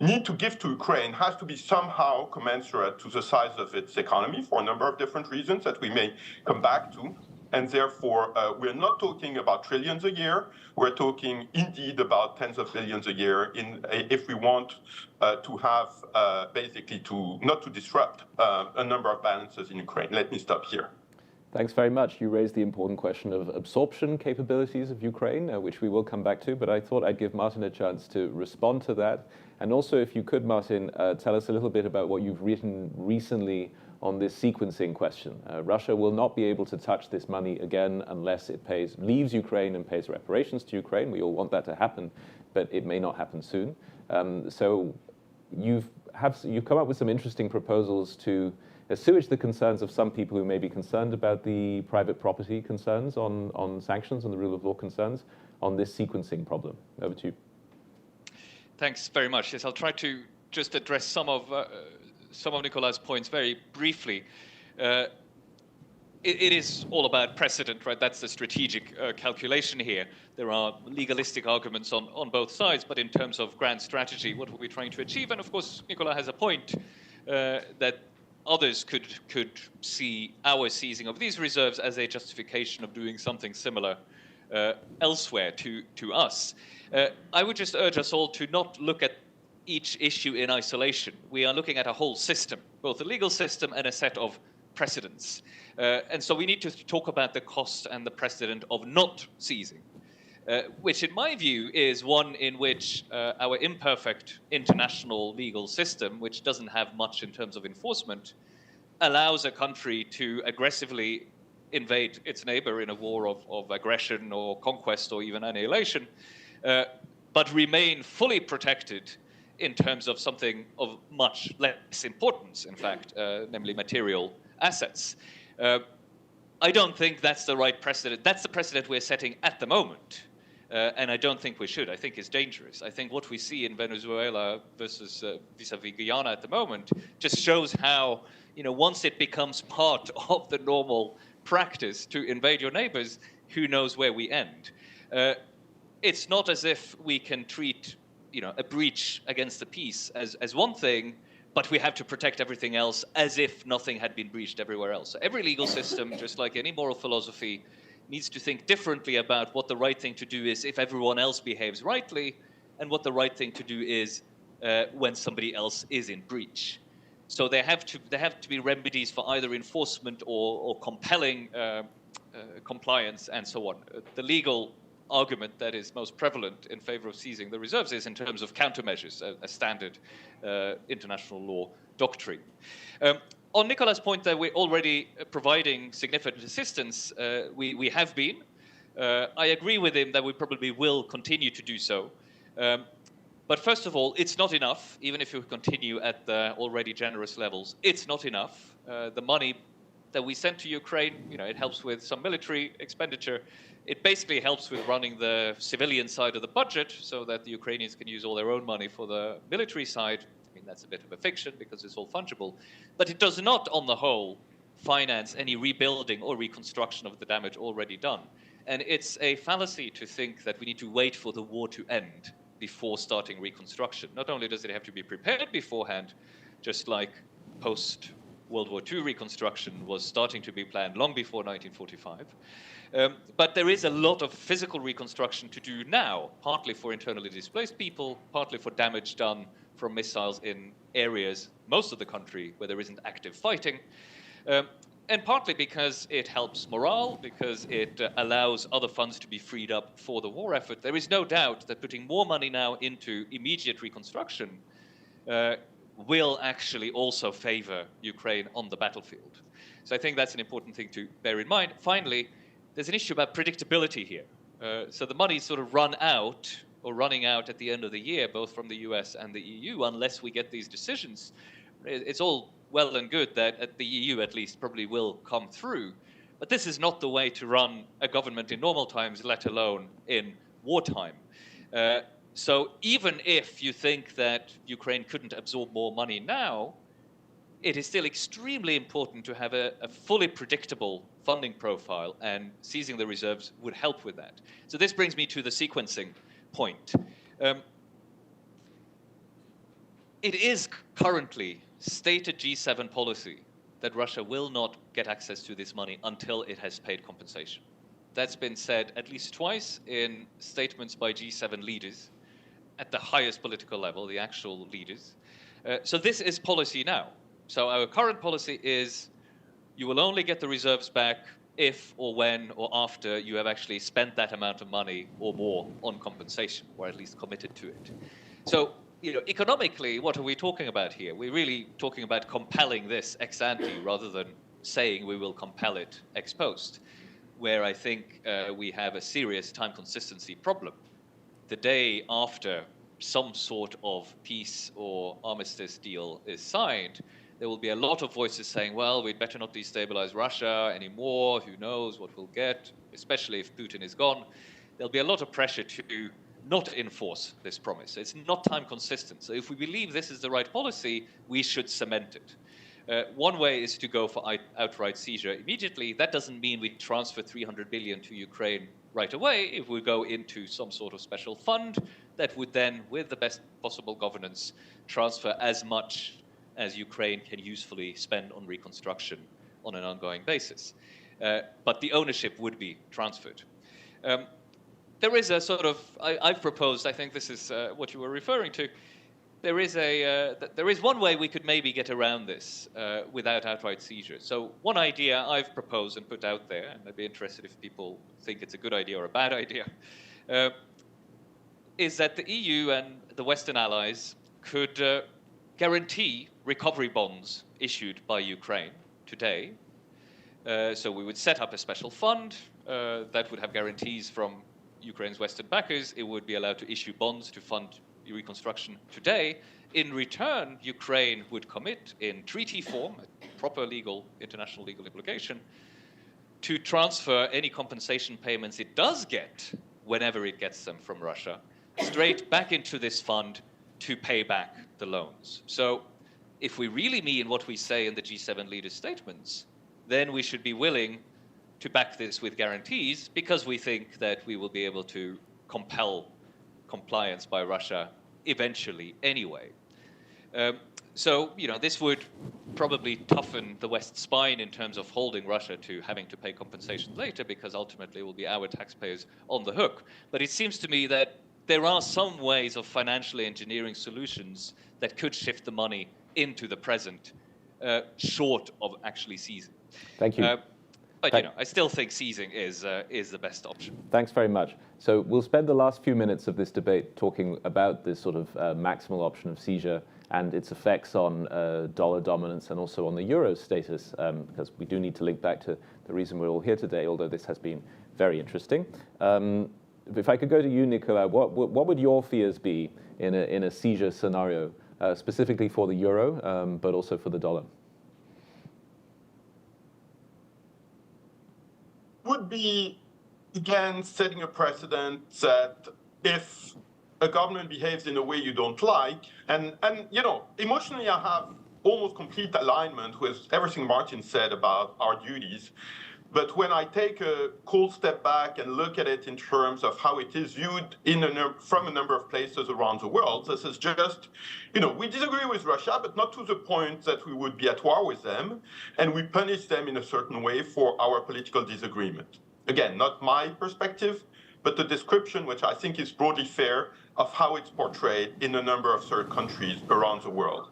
need to give to Ukraine has to be somehow commensurate to the size of its economy for a number of different reasons that we may come back to. And therefore, we're not talking about trillions a year. We're talking indeed about tens of billions a year if we want to have basically not to disrupt a number of balances in Ukraine. Let me stop here. Thanks very much. You raised the important question of absorption capabilities of Ukraine, which we will come back to, but I thought I'd give Martin a chance to respond to that. And also, if you could, Martin, tell us a little bit about what you've written recently on this sequencing question. Russia will not be able to touch this money again unless it leaves Ukraine and pays reparations to Ukraine. We all want that to happen, but it may not happen soon. So you've come up with some interesting proposals to assuage the concerns of some people who may be concerned about the private property concerns on sanctions and the rule of law concerns on this sequencing problem. Over to you. Thanks very much. Yes, I'll try to just address some of Nicolas' points very briefly. it is all about precedent, right? That's the strategic calculation here. There are legalistic arguments on both sides, but in terms of grand strategy, what are we trying to achieve? And of course, Nicola has a point that others could see our seizing of these reserves as a justification of doing something similar elsewhere to us. I would just urge us all to not look at each issue in isolation. We are looking at a whole system, both a legal system and a set of precedents. And so we need to talk about the cost and the precedent of not seizing, which in my view is one in which our imperfect international legal system, which doesn't have much in terms of enforcement, allows a country to aggressively invade its neighbor in a war of aggression or conquest or even annihilation, but remain fully protected in terms of something of much less importance, in fact, namely material assets. I don't think that's the right precedent. That's the precedent we're setting at the moment. And I don't think we should. I think it's dangerous. I think what we see in Venezuela versus vis-a-vis Guyana at the moment just shows how, once it becomes part of the normal practice to invade your neighbors, who knows where we end. It's not as if we can treat, a breach against the peace as one thing, but we have to protect everything else as if nothing had been breached everywhere else. So every legal system, just like any moral philosophy, needs to think differently about what the right thing to do is if everyone else behaves rightly, and what the right thing to do is when somebody else is in breach. So there have to be remedies for either enforcement or compelling compliance and so on. The legal argument that is most prevalent in favor of seizing the reserves is in terms of countermeasures, a standard international law doctrine. On Nicola's point that we're already providing significant assistance, we have been. I agree with him that we probably will continue to do so. But first of all, it's not enough, even if we continue at the already generous levels. It's not enough. The money that we sent to Ukraine, it helps with some military expenditure. It basically helps with running the civilian side of the budget so that the Ukrainians can use all their own money for the military side. I mean, that's a bit of a fiction because it's all fungible. But it does not, on the whole, finance any rebuilding or reconstruction of the damage already done. And it's a fallacy to think that we need to wait for the war to end before starting reconstruction. Not only does it have to be prepared beforehand, just like post-World War II reconstruction was starting to be planned long before 1945, but there is a lot of physical reconstruction to do now, partly for internally displaced people, partly for damage done from missiles in areas, most of the country, where there isn't active fighting, and partly because it helps morale, because it allows other funds to be freed up for the war effort. There is no doubt that putting more money now into immediate reconstruction will actually also favor Ukraine on the battlefield. So I think that's an important thing to bear in mind. Finally, there's an issue about predictability here. So the money's sort of running out at the end of the year, both from the US and the EU, unless we get these decisions. It's all well and good that at the EU, at least, probably will come through. But this is not the way to run a government in normal times, let alone in wartime. So even if you think that Ukraine couldn't absorb more money now, it is still extremely important to have a fully predictable funding profile, and seizing the reserves would help with that. So this brings me to the sequencing point. It is currently stated G7 policy that Russia will not get access to this money until it has paid compensation. That's been said at least twice in statements by G7 leaders at the highest political level, the actual leaders. So this is policy now. So our current policy is you will only get the reserves back if or when or after you have actually spent that amount of money or more on compensation, or at least committed to it. So, economically, what are we talking about here? We're really talking about compelling this ex ante rather than saying we will compel it ex post, where I think we have a serious time consistency problem. The day after some sort of peace or armistice deal is signed, there will be a lot of voices saying, well, we'd better not destabilize Russia anymore. Who knows what we'll get, especially if Putin is gone. There'll be a lot of pressure to not enforce this promise. It's not time consistent. So if we believe this is the right policy, we should cement it. One way is to go for outright seizure immediately. That doesn't mean we transfer 300 billion to Ukraine right away. If we go into some sort of special fund that would then, with the best possible governance, transfer as much as Ukraine can usefully spend on reconstruction on an ongoing basis. But the ownership would be transferred. There is a sort of, I've proposed, I think this is what you were referring to, there is one way we could maybe get around this without outright seizure. So one idea I've proposed and put out there, and I'd be interested if people think it's a good idea or a bad idea, is that the EU and the Western allies could guarantee recovery bonds issued by Ukraine today. So we would set up a special fund that would have guarantees from Ukraine's Western backers. It would be allowed to issue bonds to fund reconstruction today. In return, Ukraine would commit in treaty form, a proper international legal obligation, to transfer any compensation payments it does get, whenever it gets them from Russia, straight back into this fund to pay back the loans. So if we really mean what we say in the G7 leaders' statements, then we should be willing to back this with guarantees, because we think that we will be able to compel compliance by Russia eventually anyway. So, this would probably toughen the West's spine in terms of holding Russia to having to pay compensation later, because ultimately it will be our taxpayers on the hook. But it seems to me that there are some ways of financially engineering solutions that could shift the money into the present, short of actually seizing. Thank you. But I still think seizing is the best option. Thanks very much. So we'll spend the last few minutes of this debate talking about this sort of maximal option of seizure and its effects on dollar dominance and also on the euro's status, because we do need to link back to the reason we're all here today, although this has been very interesting. If I could go to you, Nicolas, what would your fears be in a seizure scenario, specifically for the euro, but also for the dollar? Would be, again, setting a precedent that if a government behaves in a way you don't like, and emotionally I have almost complete alignment with everything Martin said about our duties. But when I take a cold step back and look at it in terms of how it is viewed from a number of places around the world, this is just, we disagree with Russia, but not to the point that we would be at war with them, and we punish them in a certain way for our political disagreement. Again, not my perspective, but the description, which I think is broadly fair, of how it's portrayed in a number of third countries around the world.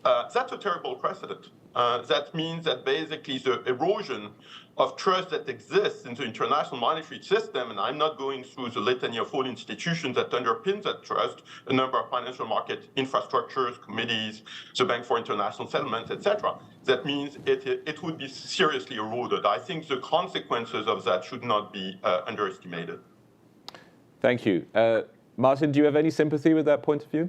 That's a terrible precedent. That means that basically the erosion of trust that exists in the international monetary system, and I'm not going through the litany of all institutions that underpin that trust, a number of financial market infrastructures, committees, the Bank for International Settlements, etc. That means it would be seriously eroded. I think the consequences of that should not be underestimated. Thank you. Martin, do you have any sympathy with that point of view?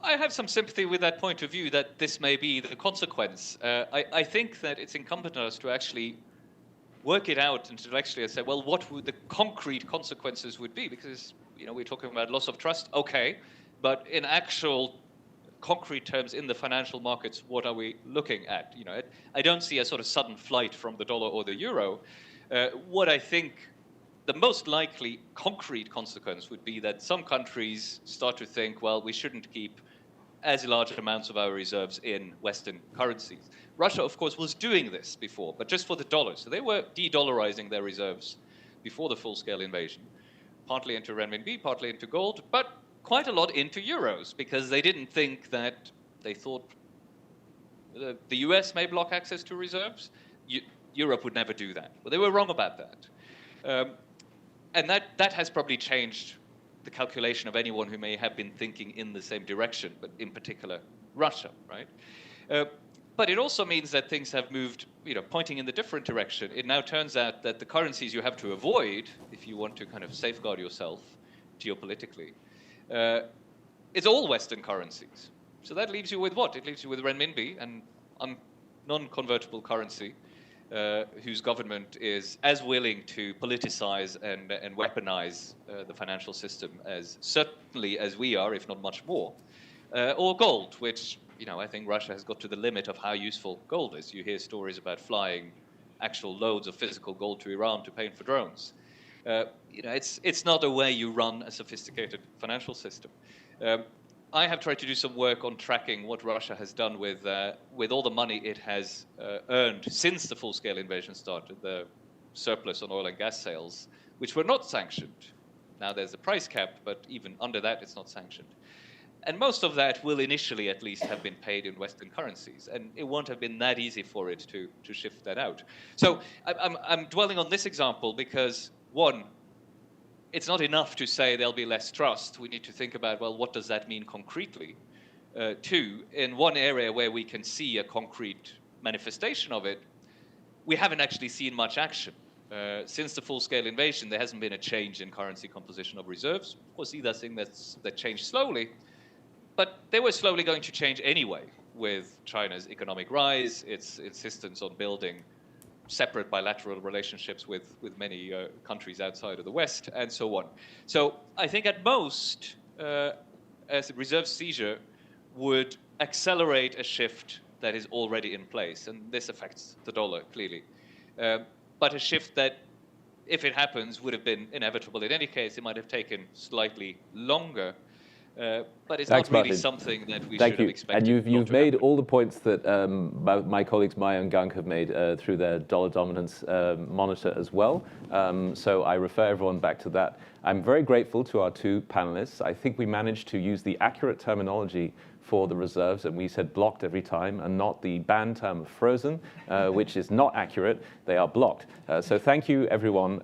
I have some sympathy with that point of view, that this may be the consequence. I think that it's incumbent on us to actually work it out and to actually say, well, what would the concrete consequences would be? Because, we're talking about loss of trust, okay, but in actual concrete terms in the financial markets, what are we looking at? I don't see a sort of sudden flight from the dollar or the euro. What I think the most likely concrete consequence would be that some countries start to think, well, we shouldn't keep as large amounts of our reserves in Western currencies. Russia, of course, was doing this before, but just for the dollar. So they were de-dollarizing their reserves before the full-scale invasion, partly into renminbi, partly into gold, but quite a lot into euros, because they didn't think that, they thought the US may block access to reserves. Europe would never do that. Well, they were wrong about that. And that has probably changed the calculation of anyone who may have been thinking in the same direction, but in particular Russia, right? But it also means that things have moved, pointing in the different direction. It now turns out that the currencies you have to avoid, if you want to kind of safeguard yourself geopolitically, it's all Western currencies. So that leaves you with what? It leaves you with renminbi, and non-convertible currency, whose government is as willing to politicize and weaponize the financial system as certainly as we are, if not much more, or gold, which I think Russia has got to the limit of how useful gold is. You hear stories about flying actual loads of physical gold to Iran to pay for drones. It's not a way you run a sophisticated financial system. I have tried to do some work on tracking what Russia has done with all the money it has earned since the full-scale invasion started, the surplus on oil and gas sales, which were not sanctioned. Now there's a price cap, but even under that, it's not sanctioned. And most of that will initially, at least, have been paid in Western currencies. And it won't have been that easy for it to shift that out. So I'm dwelling on this example because, one, it's not enough to say there'll be less trust. We need to think about, well, what does that mean concretely? Two, in one area where we can see a concrete manifestation of it, we haven't actually seen much action. Since the full-scale invasion, there hasn't been a change in currency composition of reserves. Of course, these are things that changed slowly, but they were slowly going to change anyway with China's economic rise, its insistence on building separate bilateral relationships with many countries outside of the West, and so on. So I think at most, as a reserve seizure would accelerate a shift that is already in place, and this affects the dollar, clearly. But a shift that, if it happens, would have been inevitable in any case. It might have taken slightly longer, but it's not really something that we should have expected. And you've made all the points that my colleagues Maya and Gunk have made through their dollar dominance monitor as well. So I refer everyone back to that. I'm very grateful to our two panelists. I think we managed to use the accurate terminology for the reserves, and we said blocked every time, and not the banned term of frozen, which is not accurate. They are blocked. So thank you, everyone,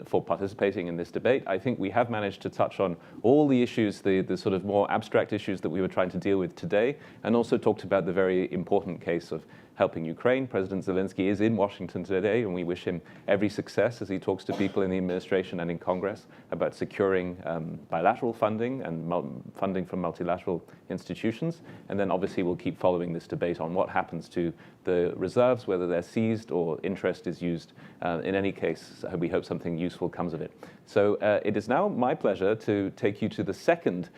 for participating in this debate. I think we have managed to touch on all the issues, the sort of more abstract issues that we were trying to deal with today, and also talked about the very important case of helping Ukraine. President Zelensky is in Washington today, and we wish him every success as he talks to people in the administration and in Congress about securing bilateral funding and funding from multilateral institutions. And then obviously we'll keep following this debate on what happens to the reserves, whether they're seized or interest is used. In any case, we hope something useful comes of it. So it is now my pleasure to take you to the second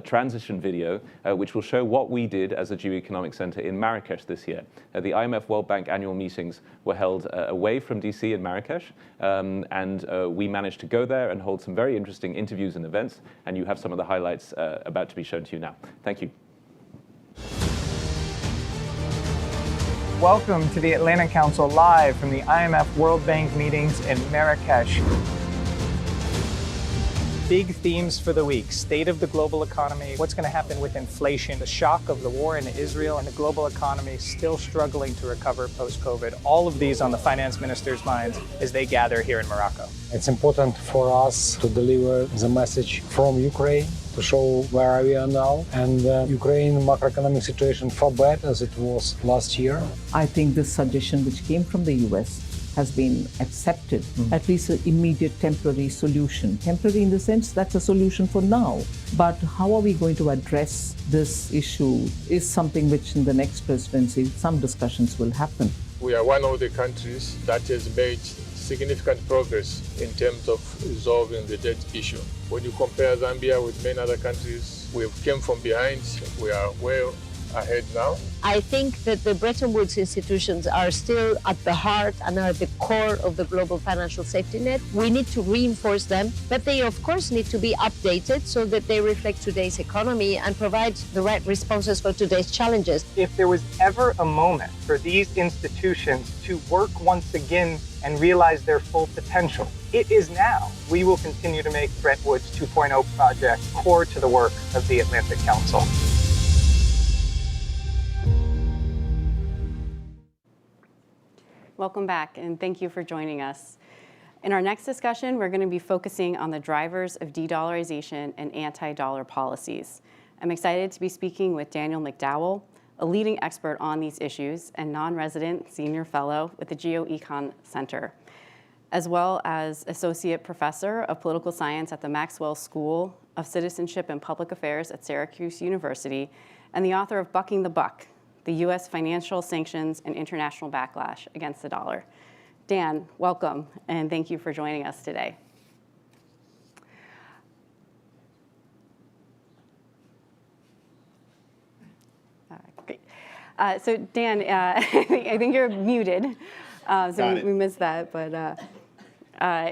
transition video, which will show what we did as a Geoeconomics Center in Marrakesh this year. The IMF World Bank annual meetings were held away from DC in Marrakesh, and we managed to go there and hold some very interesting interviews and events, and you have some of the highlights about to be shown to you now. Thank you. Welcome to the Atlantic Council live from the IMF World Bank meetings in Marrakesh. Big themes for the week: state of the global economy, what's going to happen with inflation, the shock of the war in Israel, and the global economy still struggling to recover post-COVID. All of these on the finance ministers' minds as they gather here in Morocco. It's important for us to deliver the message from Ukraine, to show where we are now, and Ukraine macroeconomic situation far better as it was last year. I think this suggestion which came from the US has been accepted, at least an immediate temporary solution. Temporary in the sense that's a solution for now. But how are we going to address this issue is something which in the next presidency, some discussions will happen. We are one of the countries that has made significant progress in terms of resolving the debt issue. When you compare Zambia with many other countries, we came from behind. We are well ahead now. I think that the Bretton Woods institutions are still at the heart and are at the core of the global financial safety net. We need to reinforce them, but they of course need to be updated so that they reflect today's economy and provide the right responses for today's challenges. If there was ever a moment for these institutions to work once again and realize their full potential, it is now. We will continue to make Bretton Woods 2.0 project core to the work of the Atlantic Council. Welcome back, and thank you for joining us. In our next discussion, we're going to be focusing on the drivers of de-dollarization and anti-dollar policies. I'm excited to be speaking with Daniel McDowell, a leading expert on these issues and non-resident senior fellow with the GeoEcon Center, as well as associate professor of political science at the Maxwell School of Citizenship and Public Affairs at Syracuse University, and the author of Bucking the Buck: The U.S. Financial Sanctions and International Backlash Against the Dollar. Dan, welcome, and thank you for joining us today. Great. So Dan, I think you're muted, so we missed that. But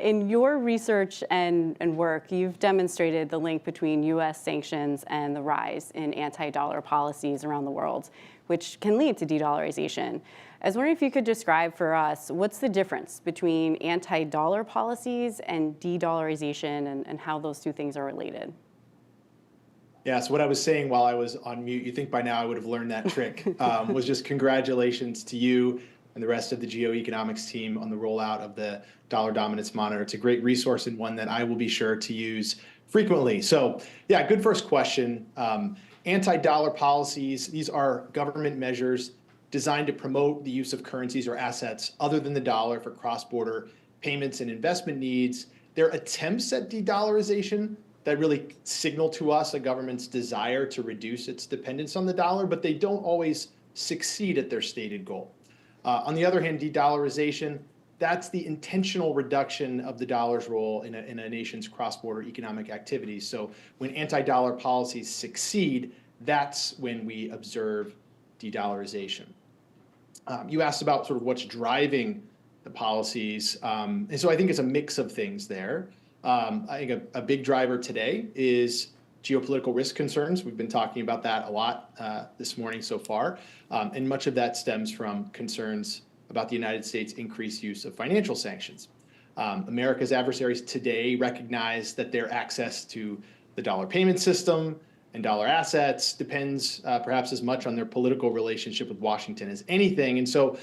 in your research and work, you've demonstrated the link between U.S. sanctions and the rise in anti-dollar policies around the world, which can lead to de-dollarization. I was wondering if you could describe for us what's the difference between anti-dollar policies and de-dollarization and how those two things are related. Yeah, so what I was saying while I was on mute, you think by now I would have learned that trick, was just congratulations to you and the rest of the geoeconomics team on the rollout of the Dollar Dominance Monitor. It's a great resource and one that I will be sure to use frequently. So yeah, good first question. Anti-dollar policies, these are government measures designed to promote the use of currencies or assets other than the dollar for cross-border payments and investment needs. They're attempts at de-dollarization that really signal to us a government's desire to reduce its dependence on the dollar, but they don't always succeed at their stated goal. On the other hand, de-dollarization, that's the intentional reduction of the dollar's role in a nation's cross-border economic activities. So when anti-dollar policies succeed, that's when we observe de-dollarization. You asked about sort of what's driving the policies, and so I think it's a mix of things there. I think a big driver today is geopolitical risk concerns. We've been talking about that a lot this morning so far, and much of that stems from concerns about the United States' increased use of financial sanctions. America's adversaries today recognize that their access to the dollar payment system and dollar assets depends perhaps as much on their political relationship with Washington as anything. And so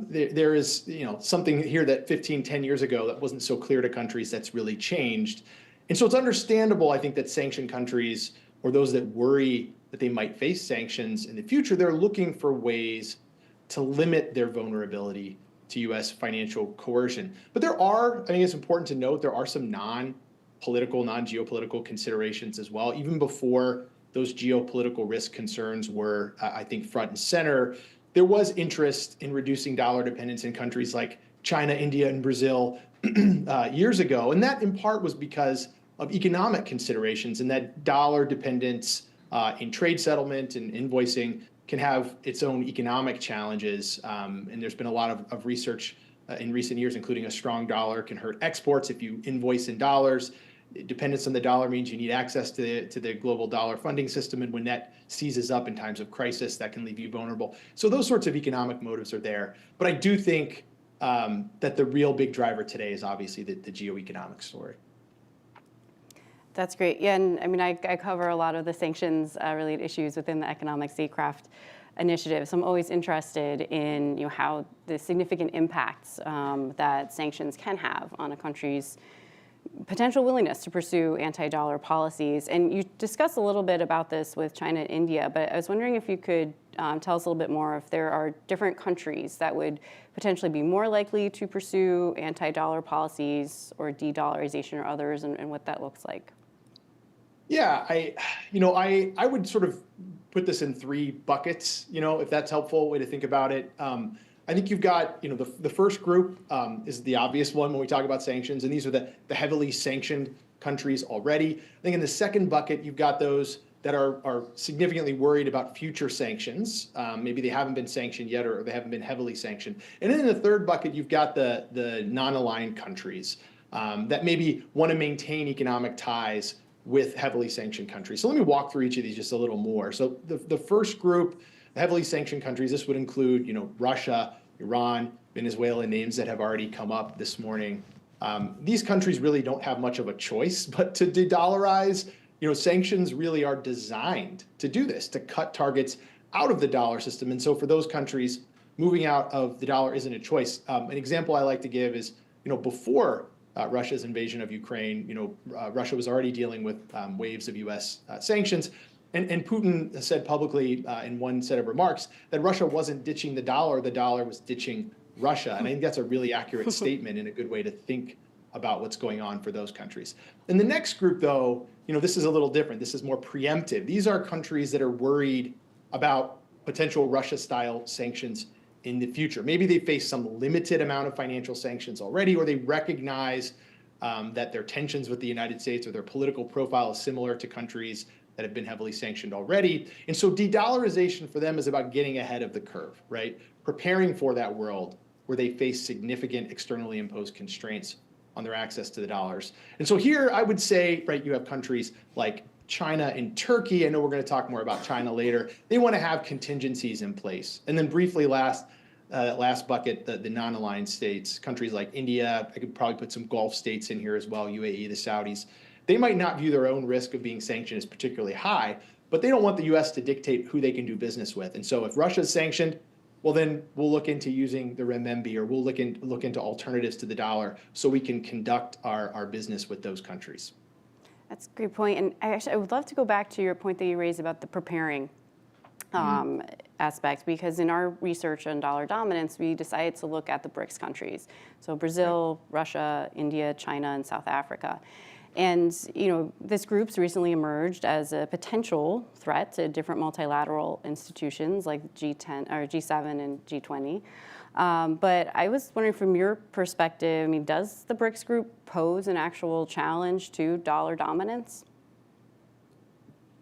there is something here that 10 years ago that wasn't so clear to countries that's really changed. And so it's understandable, I think, that sanctioned countries or those that worry that they might face sanctions in the future, they're looking for ways to limit their vulnerability to U.S. financial coercion. But there are, I think it's important to note, there are some non-political, non-geopolitical considerations as well. Even before those geopolitical risk concerns were, I think, front and center, there was interest in reducing dollar dependence in countries like China, India, and Brazil years ago. And that in part was because of economic considerations, and that dollar dependence in trade settlement and invoicing can have its own economic challenges. And there's been a lot of research in recent years, including a strong dollar can hurt exports if you invoice in dollars. Dependence on the dollar means you need access to the global dollar funding system, and when that seizes up in times of crisis, that can leave you vulnerable. So those sorts of economic motives are there. But I do think that the real big driver today is obviously the geoeconomic story. That's great. Yeah, and I mean, I cover a lot of the sanctions-related issues within the economic statecraft initiative. So I'm always interested in how the significant impacts that sanctions can have on a country's potential willingness to pursue anti-dollar policies. And you discussed a little bit about this with China and India, but I was wondering if you could tell us a little bit more if there are different countries that would potentially be more likely to pursue anti-dollar policies or de-dollarization or others, and what that looks like. Yeah, I would sort of put this in three buckets, if that's helpful way to think about it. I think you've got, the first group is the obvious one when we talk about sanctions, and these are the heavily sanctioned countries already. I think in the second bucket, you've got those that are significantly worried about future sanctions. Maybe they haven't been sanctioned yet, or they haven't been heavily sanctioned. And then in the third bucket, you've got the non-aligned countries that maybe want to maintain economic ties with heavily sanctioned countries. So let me walk through each of these just a little more. So the first group, the heavily sanctioned countries, this would include, Russia, Iran, Venezuela, names that have already come up this morning. These countries really don't have much of a choice but to de-dollarize. Sanctions really are designed to do this, to cut targets out of the dollar system. And so for those countries, moving out of the dollar isn't a choice. An example I like to give is, before Russia's invasion of Ukraine, Russia was already dealing with waves of U.S. Sanctions. And Putin said publicly in one set of remarks that Russia wasn't ditching the dollar was ditching Russia. And I think that's a really accurate statement and a good way to think about what's going on for those countries. In the next group, though, this is a little different. This is more preemptive. These are countries that are worried about potential Russia-style sanctions in the future. Maybe they face some limited amount of financial sanctions already, or they recognize that their tensions with the United States or their political profile is similar to countries that have been heavily sanctioned already. And so de-dollarization for them is about getting ahead of the curve, right? Preparing for that world where they face significant externally imposed constraints on their access to the dollars. And so here I would say, right, you have countries like China and Turkey. I know we're going to talk more about China later. They want to have contingencies in place. And then briefly last bucket, the non-aligned states, countries like India, I could probably put some Gulf states in here as well, UAE, the Saudis. They might not view their own risk of being sanctioned as particularly high, but they don't want the US to dictate who they can do business with. And so if Russia's sanctioned, well, then we'll look into using the renminbi, or we'll look into alternatives to the dollar so we can conduct our business with those countries. That's a great point. And I would love to go back to your point that you raised about the preparing aspect, because in our research on dollar dominance, we decided to look at the BRICS countries. So Brazil, Russia, India, China, and South Africa. And this group's recently emerged as a potential threat to different multilateral institutions like G10 or G7 and G20. But I was wondering, from your perspective, does the BRICS group pose an actual challenge to dollar dominance?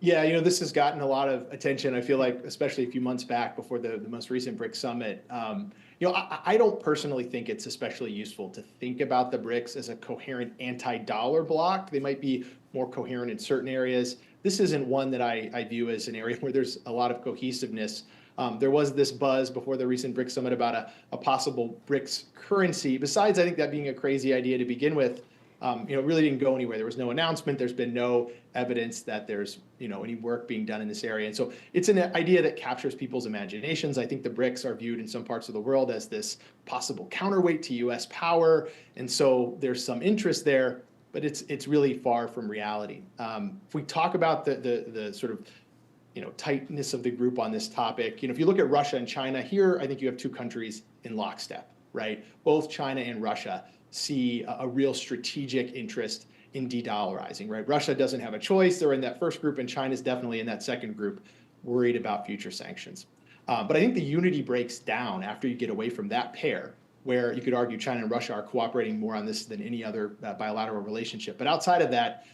Yeah, this has gotten a lot of attention. I feel like, especially a few months back before the most recent BRICS summit. I don't personally think it's especially useful to think about the BRICS as a coherent anti-dollar bloc. They might be more coherent in certain areas. This isn't one that I view as an area where there's a lot of cohesiveness. There was this buzz before the recent BRICS summit about a possible BRICS currency. Besides, I think that being a crazy idea to begin with, it really didn't go anywhere. There was no announcement. There's been no evidence that there's any work being done in this area. And so it's an idea that captures people's imaginations. I think the BRICS are viewed in some parts of the world as this possible counterweight to U.S. power. And so there's some interest there, but it's really far from reality. If we talk about the sort of tightness of the group on this topic, if you look at Russia and China here, I think you have two countries in lockstep, right? Both China and Russia see a real strategic interest in de-dollarizing, right? Russia doesn't have a choice. They're in that first group, and China's definitely in that second group, worried about future sanctions. But I think the unity breaks down after you get away from that pair, where you could argue China and Russia are cooperating more on this than any other bilateral relationship. But outside of that,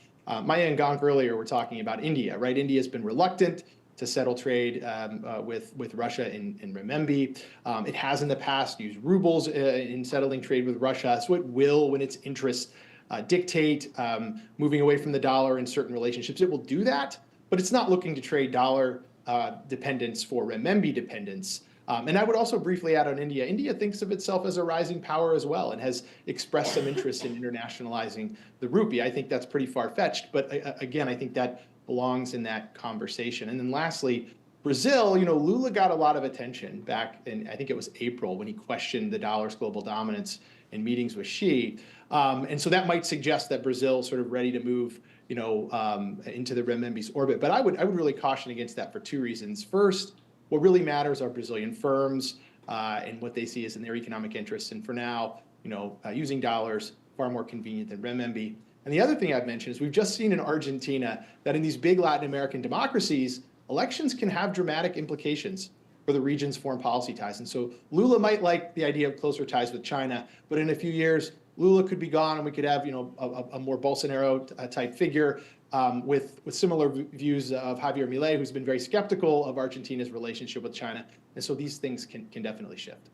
Maya and Gonk earlier were talking about India, right? India's been reluctant to settle trade with Russia in renminbi. It has in the past used rubles in settling trade with Russia. So it will, when its interests dictate moving away from the dollar in certain relationships, it will do that. But it's not looking to trade dollar dependence for renminbi dependence. And I would also briefly add on India. India thinks of itself as a rising power as well, and has expressed some interest in internationalizing the rupee. I think that's pretty far-fetched, but again, I think that belongs in that conversation. And then lastly, Brazil, Lula got a lot of attention back in, I think it was April, when he questioned the dollar's global dominance in meetings with Xi. And so that might suggest that Brazil is sort of ready to move, into the renminbi's orbit. But I would really caution against that for two reasons. First, what really matters are Brazilian firms and what they see as in their economic interests. And for now, using dollars far more convenient than renminbi. And the other thing I've mentioned is we've just seen in Argentina that in these big Latin American democracies, elections can have dramatic implications for the region's foreign policy ties. And so Lula might like the idea of closer ties with China, but in a few years, Lula could be gone and we could have a more Bolsonaro type figure with similar views of Javier Milei, who's been very skeptical of Argentina's relationship with China. And so these things can definitely shift.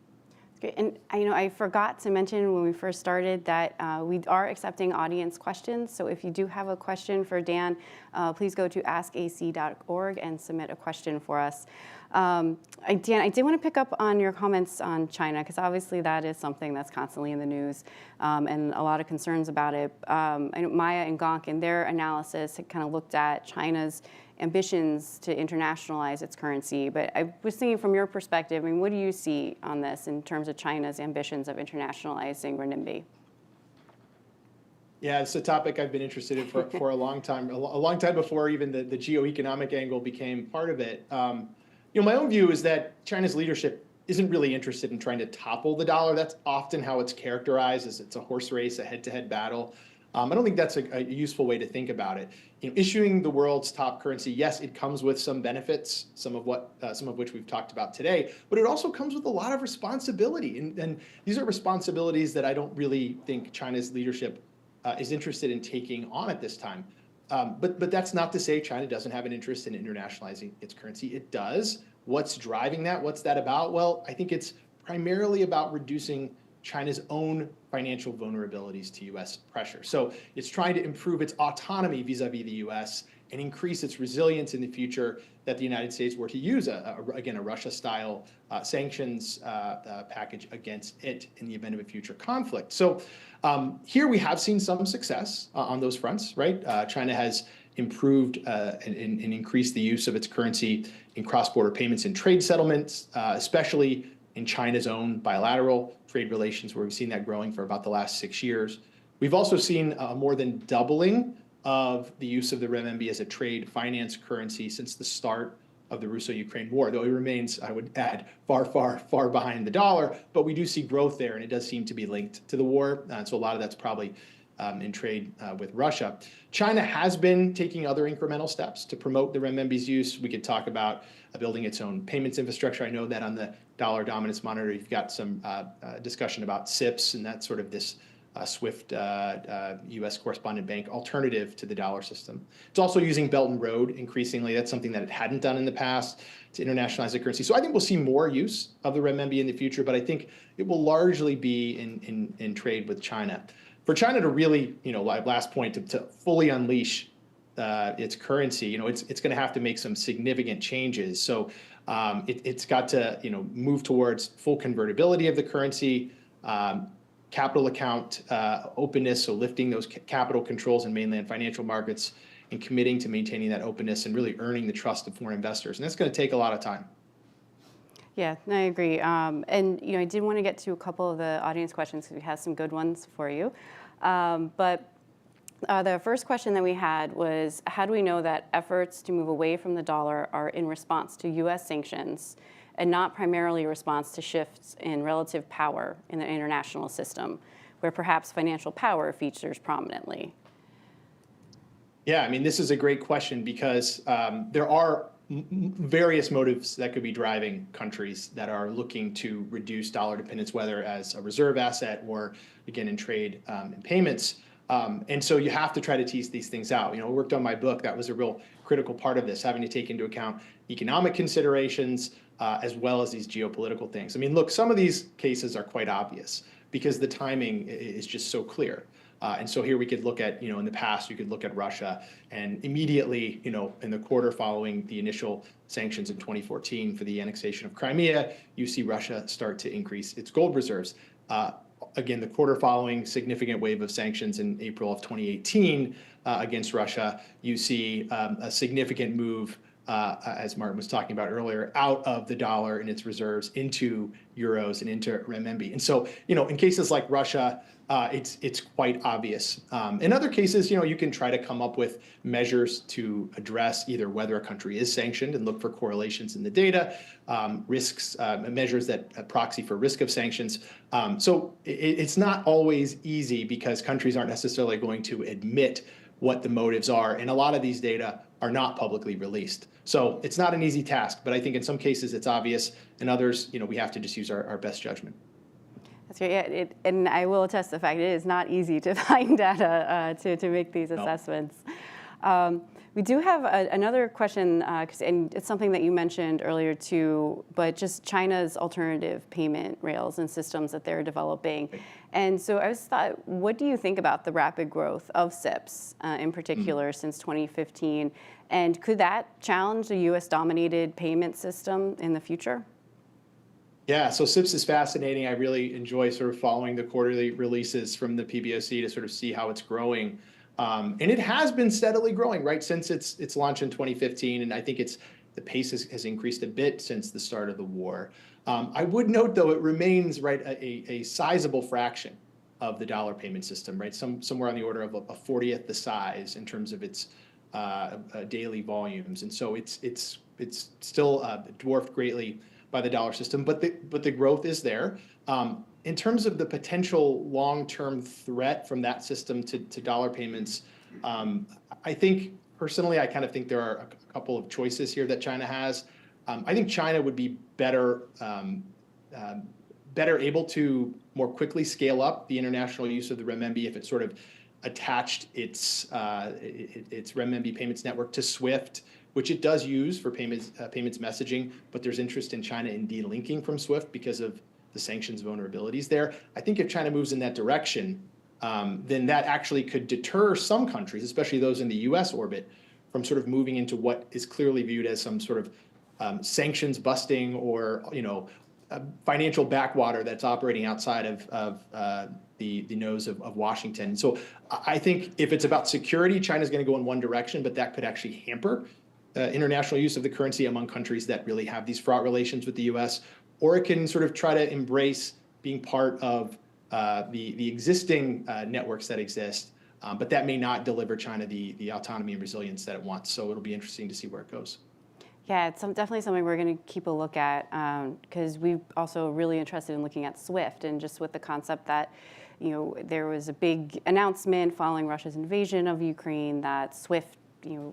And I forgot to mention when we first started that we are accepting audience questions. So if you do have a question for Dan, please go to askac.org and submit a question for us. Dan, I did want to pick up on your comments on China, because obviously that is something that's constantly in the news and a lot of concerns about it. I know Maya and Gonk, in their analysis, had kind of looked at China's ambitions to internationalize its currency. But I was thinking, from your perspective, what do you see on this in terms of China's ambitions of internationalizing renminbi? Yeah, it's a topic I've been interested in for a long time, a long time before even the geoeconomic angle became part of it. My own view is that China's leadership isn't really interested in trying to topple the dollar. That's often how it's characterized, as it's a horse race, a head-to-head battle. I don't think that's a useful way to think about it. Issuing the world's top currency, yes, it comes with some benefits, some of which we've talked about today, but it also comes with a lot of responsibility. And these are responsibilities that I don't really think China's leadership is interested in taking on at this time. But that's not to say China doesn't have an interest in internationalizing its currency. It does. What's driving that? What's that about? Well, I think it's primarily about reducing China's own financial vulnerabilities to U.S. pressure. So it's trying to improve its autonomy vis-a-vis the U.S. and increase its resilience in the future that the United States were to use, again, a Russia-style sanctions package against it in the event of a future conflict. So here we have seen some success on those fronts, right? China has improved and increased the use of its currency in cross-border payments and trade settlements, especially in China's own bilateral trade relations, where we've seen that growing for about the last 6 years. We've also seen more than doubling of the use of the renminbi as a trade finance currency since the start of the Russo-Ukraine war, though it remains, I would add, far, far, far behind the dollar. But we do see growth there, and it does seem to be linked to the war. So a lot of that's probably in trade with Russia. China has been taking other incremental steps to promote the renminbi's use. We could talk about building its own payments infrastructure. I know that on the dollar dominance monitor, you've got some discussion about SIPs, and that's sort of this SWIFT U.S. correspondent bank alternative to the dollar system. It's also using Belt and Road increasingly. That's something that it hadn't done in the past to internationalize the currency. So I think we'll see more use of the renminbi in the future, but I think it will largely be in trade with China. For China to really, last point, to fully unleash its currency, it's going to have to make some significant changes. So it's got to, move towards full convertibility of the currency, capital account openness, so lifting those capital controls in mainland financial markets and committing to maintaining that openness and really earning the trust of foreign investors. And that's going to take a lot of time. Yeah, I agree. And I did want to get to a couple of the audience questions because we have some good ones for you. But the first question that we had was, how do we know that efforts to move away from the dollar are in response to U.S. sanctions and not primarily a response to shifts in relative power in the international system, where perhaps financial power features prominently? Yeah, I mean, this is a great question because there are various motives that could be driving countries that are looking to reduce dollar dependence, whether as a reserve asset or, again, in trade and payments. And so you have to try to tease these things out. I worked on my book. That was a real critical part of this, having to take into account economic considerations as well as these geopolitical things. I mean, look, some of these cases are quite obvious because the timing is just so clear. And so here we could look at, in the past, you could look at Russia and immediately, in the quarter following the initial sanctions in 2014 for the annexation of Crimea, you see Russia start to increase its gold reserves. Again, the quarter following significant wave of sanctions in April of 2018 against Russia, you see a significant move, as Martin was talking about earlier, out of the dollar and its reserves into euros and into renminbi. And so, in cases like Russia, it's quite obvious. In other cases, you can try to come up with measures to address either whether a country is sanctioned and look for correlations in the data, risks, measures that proxy for risk of sanctions. So it's not always easy because countries aren't necessarily going to admit what the motives are. And a lot of these data are not publicly released. So it's not an easy task, but I think in some cases it's obvious. In others, we have to just use our best judgment. That's right. Yeah, and I will attest the fact it is not easy to find data to make these assessments. We do have another question, and it's something that you mentioned earlier too, but just China's alternative payment rails and systems that they're developing. And so I thought, what do you think about the rapid growth of SIPs in particular since 2015? And could that challenge the US-dominated payment system in the future? Yeah, so SIPs is fascinating. I really enjoy sort of following the quarterly releases from the PBOC to sort of see how it's growing. And it has been steadily growing, right, since its launch in 2015. And I think the pace has increased a bit since the start of the war. I would note, though, it remains, right, a sizable fraction of the dollar payment system, right, somewhere on the order of a 40th the size in terms of its daily volumes. And so it's still dwarfed greatly by the dollar system, but the growth is there. In terms of the potential long-term threat from that system to dollar payments, I think personally, I kind of think there are a couple of choices here that China has. I think China would be better able to more quickly scale up the international use of the renminbi if it sort of attached its renminbi payments network to SWIFT, which it does use for payments messaging, but there's interest in China in delinking from SWIFT because of the sanctions vulnerabilities there. I think if China moves in that direction, then that actually could deter some countries, especially those in the US orbit, from sort of moving into what is clearly viewed as some sort of sanctions busting or, financial backwater that's operating outside of the nose of Washington. So I think if it's about security, China's going to go in one direction, but that could actually hamper international use of the currency among countries that really have these fraught relations with the US, or it can sort of try to embrace being part of the existing networks that exist, but that may not deliver China the autonomy and resilience that it wants. So it'll be interesting to see where it goes. Yeah, it's definitely something we're going to keep a look at because we're also really interested in looking at SWIFT and just with the concept that, there was a big announcement following Russia's invasion of Ukraine that SWIFT,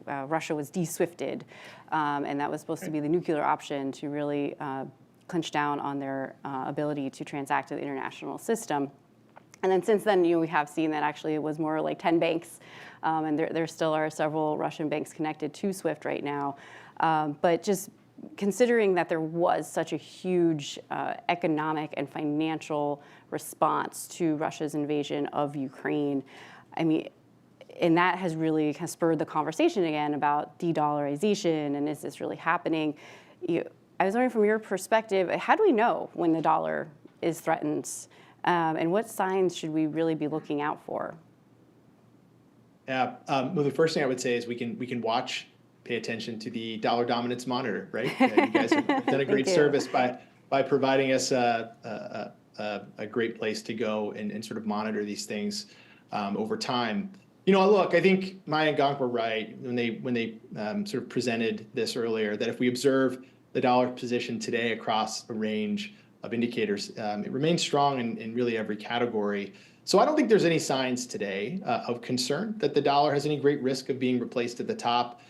Russia was de-SWIFTed, and that was supposed to be the nuclear option to really clinch down on their ability to transact in the international system. And then since then, we have seen that actually it was more like 10 banks, and there still are several Russian banks connected to SWIFT right now. But just considering that there was such a huge economic and financial response to Russia's invasion of Ukraine, I mean, and that has really kind of spurred the conversation again about de-dollarization and is this really happening? I was wondering from your perspective, how do we know when the dollar is threatened? And what signs should we really be looking out for? Yeah, well, the first thing I would say is we can watch, pay attention to the dollar dominance monitor, right? You guys have done a great service by providing us a great place to go and sort of monitor these things over time. Look, I think Maya and Gonk were right when they sort of presented this earlier, that if we observe the dollar position today across a range of indicators, it remains strong in really every category. So I don't think there's any signs today of concern that the dollar has any great risk of being replaced at the top.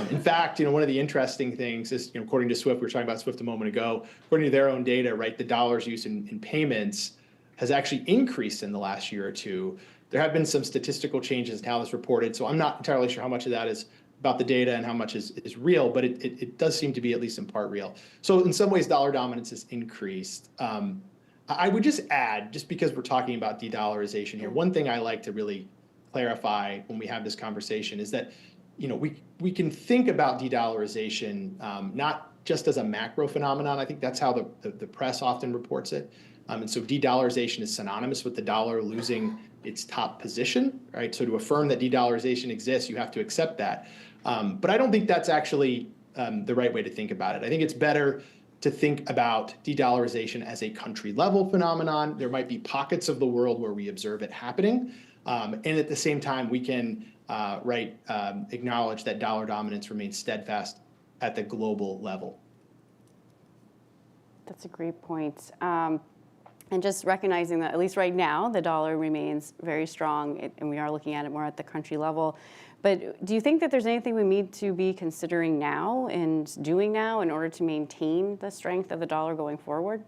In fact, one of the interesting things is, according to SWIFT, we were talking about SWIFT a moment ago, according to their own data, right, the dollar's use in payments has actually increased in the last year or two. There have been some statistical changes in how it's reported, so I'm not entirely sure how much of that is about the data and how much is real, but it does seem to be at least in part real. So in some ways, dollar dominance has increased. I would just add, just because we're talking about de-dollarization here, one thing I like to really clarify when we have this conversation is that, we can think about de-dollarization not just as a macro phenomenon. I think that's how the press often reports it. And so de-dollarization is synonymous with the dollar losing its top position, right? So to affirm that de-dollarization exists, you have to accept that. But I don't think that's actually the right way to think about it. I think it's better to think about de-dollarization as a country-level phenomenon. There might be pockets of the world where we observe it happening. And at the same time, we can acknowledge that dollar dominance remains steadfast at the global level. That's a great point. And just recognizing that, at least right now, the dollar remains very strong, and we are looking at it more at the country level. But do you think that there's anything we need to be considering now and doing now in order to maintain the strength of the dollar going forward?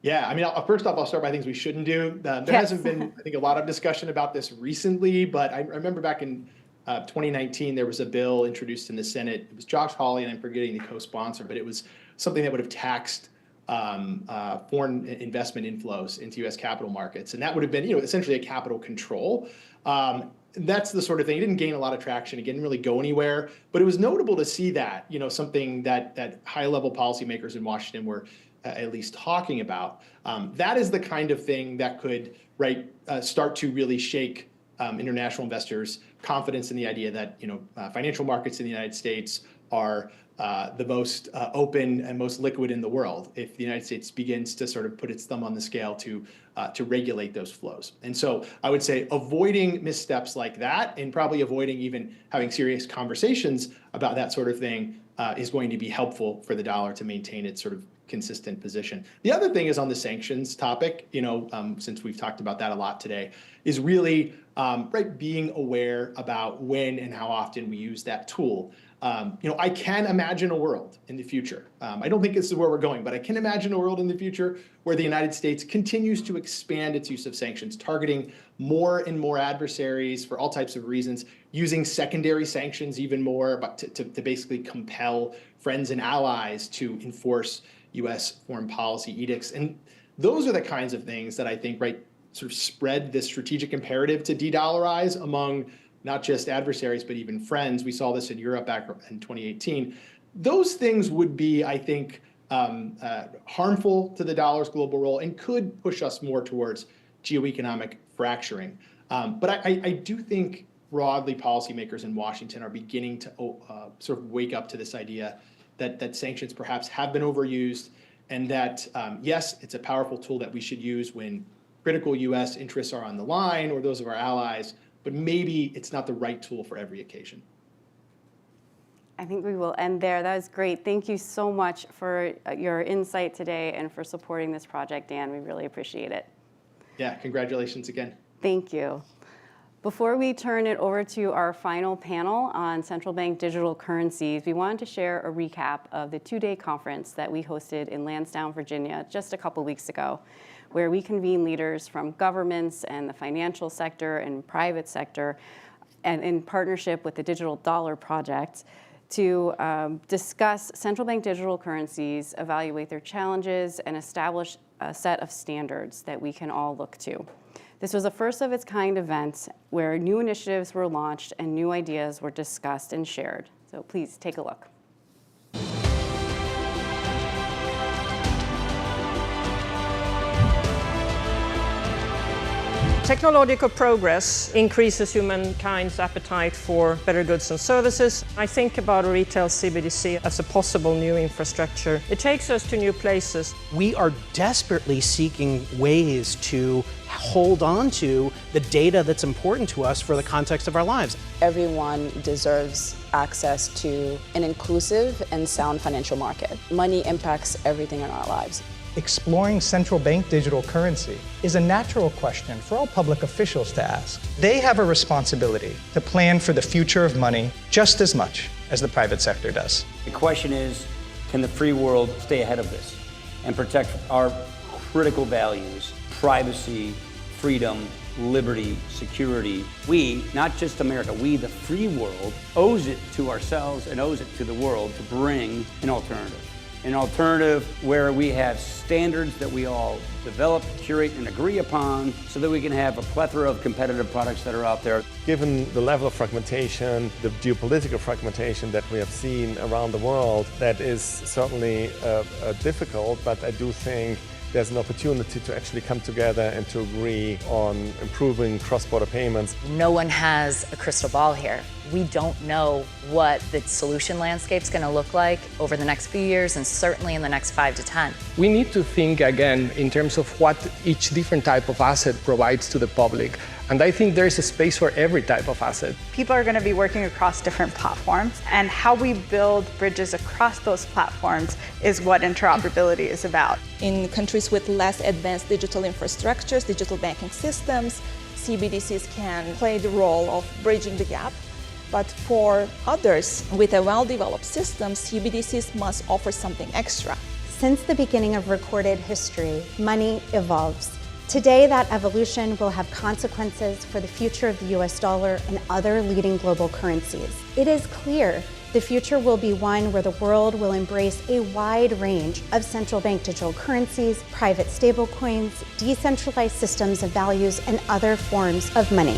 Yeah, I mean, first off, I'll start by things we shouldn't do. There hasn't been, I think, a lot of discussion about this recently, but I remember back in 2019, there was a bill introduced in the Senate. It was Josh Hawley, and I'm forgetting the co-sponsor, but it was something that would have taxed foreign investment inflows into U.S. capital markets, and that would have been, essentially a capital control. That's the sort of thing. It didn't gain a lot of traction. It didn't really go anywhere, but it was notable to see that, something that high-level policymakers in Washington were at least talking about. That is the kind of thing that could start to really shake international investors' confidence in the idea that financial markets in the United States are the most open and most liquid in the world if the United States begins to sort of put its thumb on the scale to regulate those flows. And so I would say avoiding missteps like that and probably avoiding even having serious conversations about that sort of thing is going to be helpful for the dollar to maintain its sort of consistent position. The other thing is on the sanctions topic, since we've talked about that a lot today, is really being aware about when and how often we use that tool. I can imagine a world in the future. I don't think this is where we're going, but I can imagine a world in the future where the United States continues to expand its use of sanctions, targeting more and more adversaries for all types of reasons, using secondary sanctions even more, but to basically compel friends and allies to enforce U.S. foreign policy edicts. And those are the kinds of things that I think, sort of spread this strategic imperative to de-dollarize among not just adversaries, but even friends. We saw this in Europe back in 2018. Those things would be, I think, harmful to the dollar's global role and could push us more towards geoeconomic fracturing. But I do think broadly policymakers in Washington are beginning to sort of wake up to this idea that sanctions perhaps have been overused, and that, yes, it's a powerful tool that we should use when critical U.S. interests are on the line or those of our allies, but maybe it's not the right tool for every occasion. I think we will end there. That was great. Thank you so much for your insight today and for supporting this project, Dan. We really appreciate it. Yeah, congratulations again. Thank you. Before we turn it over to our final panel on central bank digital currencies, we wanted to share a recap of the two-day conference that we hosted in Lansdowne, Virginia, just a couple weeks ago, where we convened leaders from governments and the financial sector and private sector, and in partnership with the Digital Dollar Project, to discuss central bank digital currencies, evaluate their challenges, and establish a set of standards that we can all look to. This was a first of its kind event where new initiatives were launched and new ideas were discussed and shared. So please take a look. Technological progress increases humankind's appetite for better goods and services. I think about a retail CBDC as a possible new infrastructure. It takes us to new places. We are desperately seeking ways to hold on to the data that's important to us for the context of our lives. Everyone deserves access to an inclusive and sound financial market. Money impacts everything in our lives. Exploring central bank digital currency is a natural question for all public officials to ask. They have a responsibility to plan for the future of money just as much as the private sector does. The question is, can the free world stay ahead of this and protect our critical values, privacy, freedom, liberty, security? We, not just America, we, the free world, owes it to ourselves and owes it to the world to bring an alternative. An alternative where we have standards that we all develop, curate, and agree upon so that we can have a plethora of competitive products that are out there. Given the level of fragmentation, the geopolitical fragmentation that we have seen around the world, that is certainly difficult, but I do think there's an opportunity to actually come together and to agree on improving cross-border payments. No one has a crystal ball here. We don't know what the solution landscape's going to look like over the next few years and certainly in the next 5 to 10. We need to think again in terms of what each different type of asset provides to the public. And I think there's a space for every type of asset. People are going to be working across different platforms, and how we build bridges across those platforms is what interoperability is about. In countries with less advanced digital infrastructures, digital banking systems, CBDCs can play the role of bridging the gap. But for others with a well-developed system, CBDCs must offer something extra. Since the beginning of recorded history, money evolves. Today, that evolution will have consequences for the future of the US dollar and other leading global currencies. It is clear the future will be one where the world will embrace a wide range of central bank digital currencies, private stablecoins, decentralized systems of values, and other forms of money.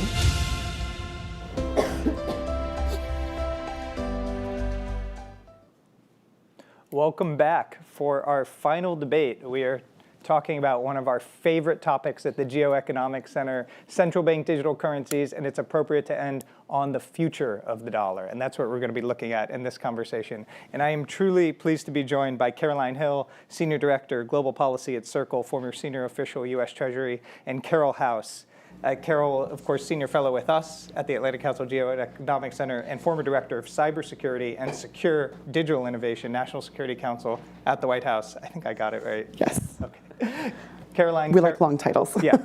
Welcome back for our final debate. We are talking about one of our favorite topics at the Geoeconomics Center, central bank digital currencies, and it's appropriate to end on the future of the dollar. And that's what we're going to be looking at in this conversation. And I am truly pleased to be joined by Caroline Hill, Senior Director, Global Policy at Circle, former senior official, U.S. Treasury, and Carol House, Carol, of course, senior fellow with us at the Atlantic Council Geoeconomics Center and former director of cybersecurity and secure digital innovation, National Security Council at the White House. I think I got it right. Yes. Okay. Caroline. We like long titles. Yeah.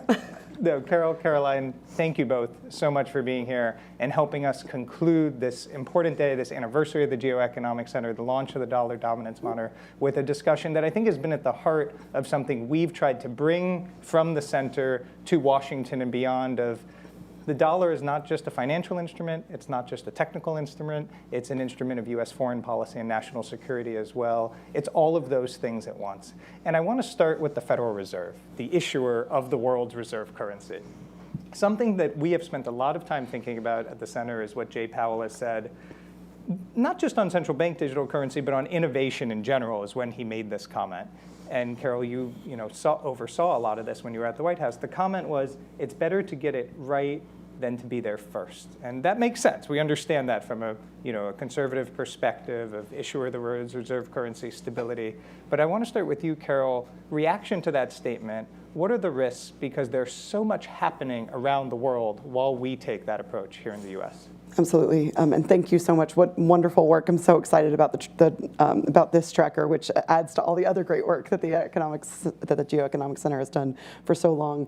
No, Carol, Caroline, thank you both so much for being here and helping us conclude this important day, this anniversary of the Geoeconomics Center, the launch of the Dollar Dominance Monitor, with a discussion that I think has been at the heart of something we've tried to bring from the center to Washington and beyond of the dollar is not just a financial instrument, it's not just a technical instrument, it's an instrument of US foreign policy and national security as well. It's all of those things at once. And I want to start with the Federal Reserve, the issuer of the world's reserve currency. Something that we have spent a lot of time thinking about at the center is what Jay Powell has said, not just on central bank digital currency, but on innovation in general is when he made this comment. And Carol, you oversaw a lot of this when you were at the White House. The comment was, it's better to get it right than to be there first. And that makes sense. We understand that from a conservative perspective of issuer of the world's reserve currency stability. But I want to start with you, Carol. Reaction to that statement, what are the risks? Because there's so much happening around the world while we take that approach here in the US. Absolutely, and thank you so much. What wonderful work! I'm so excited about about this tracker, which adds to all the other great work that the Geoeconomics Center has done for so long.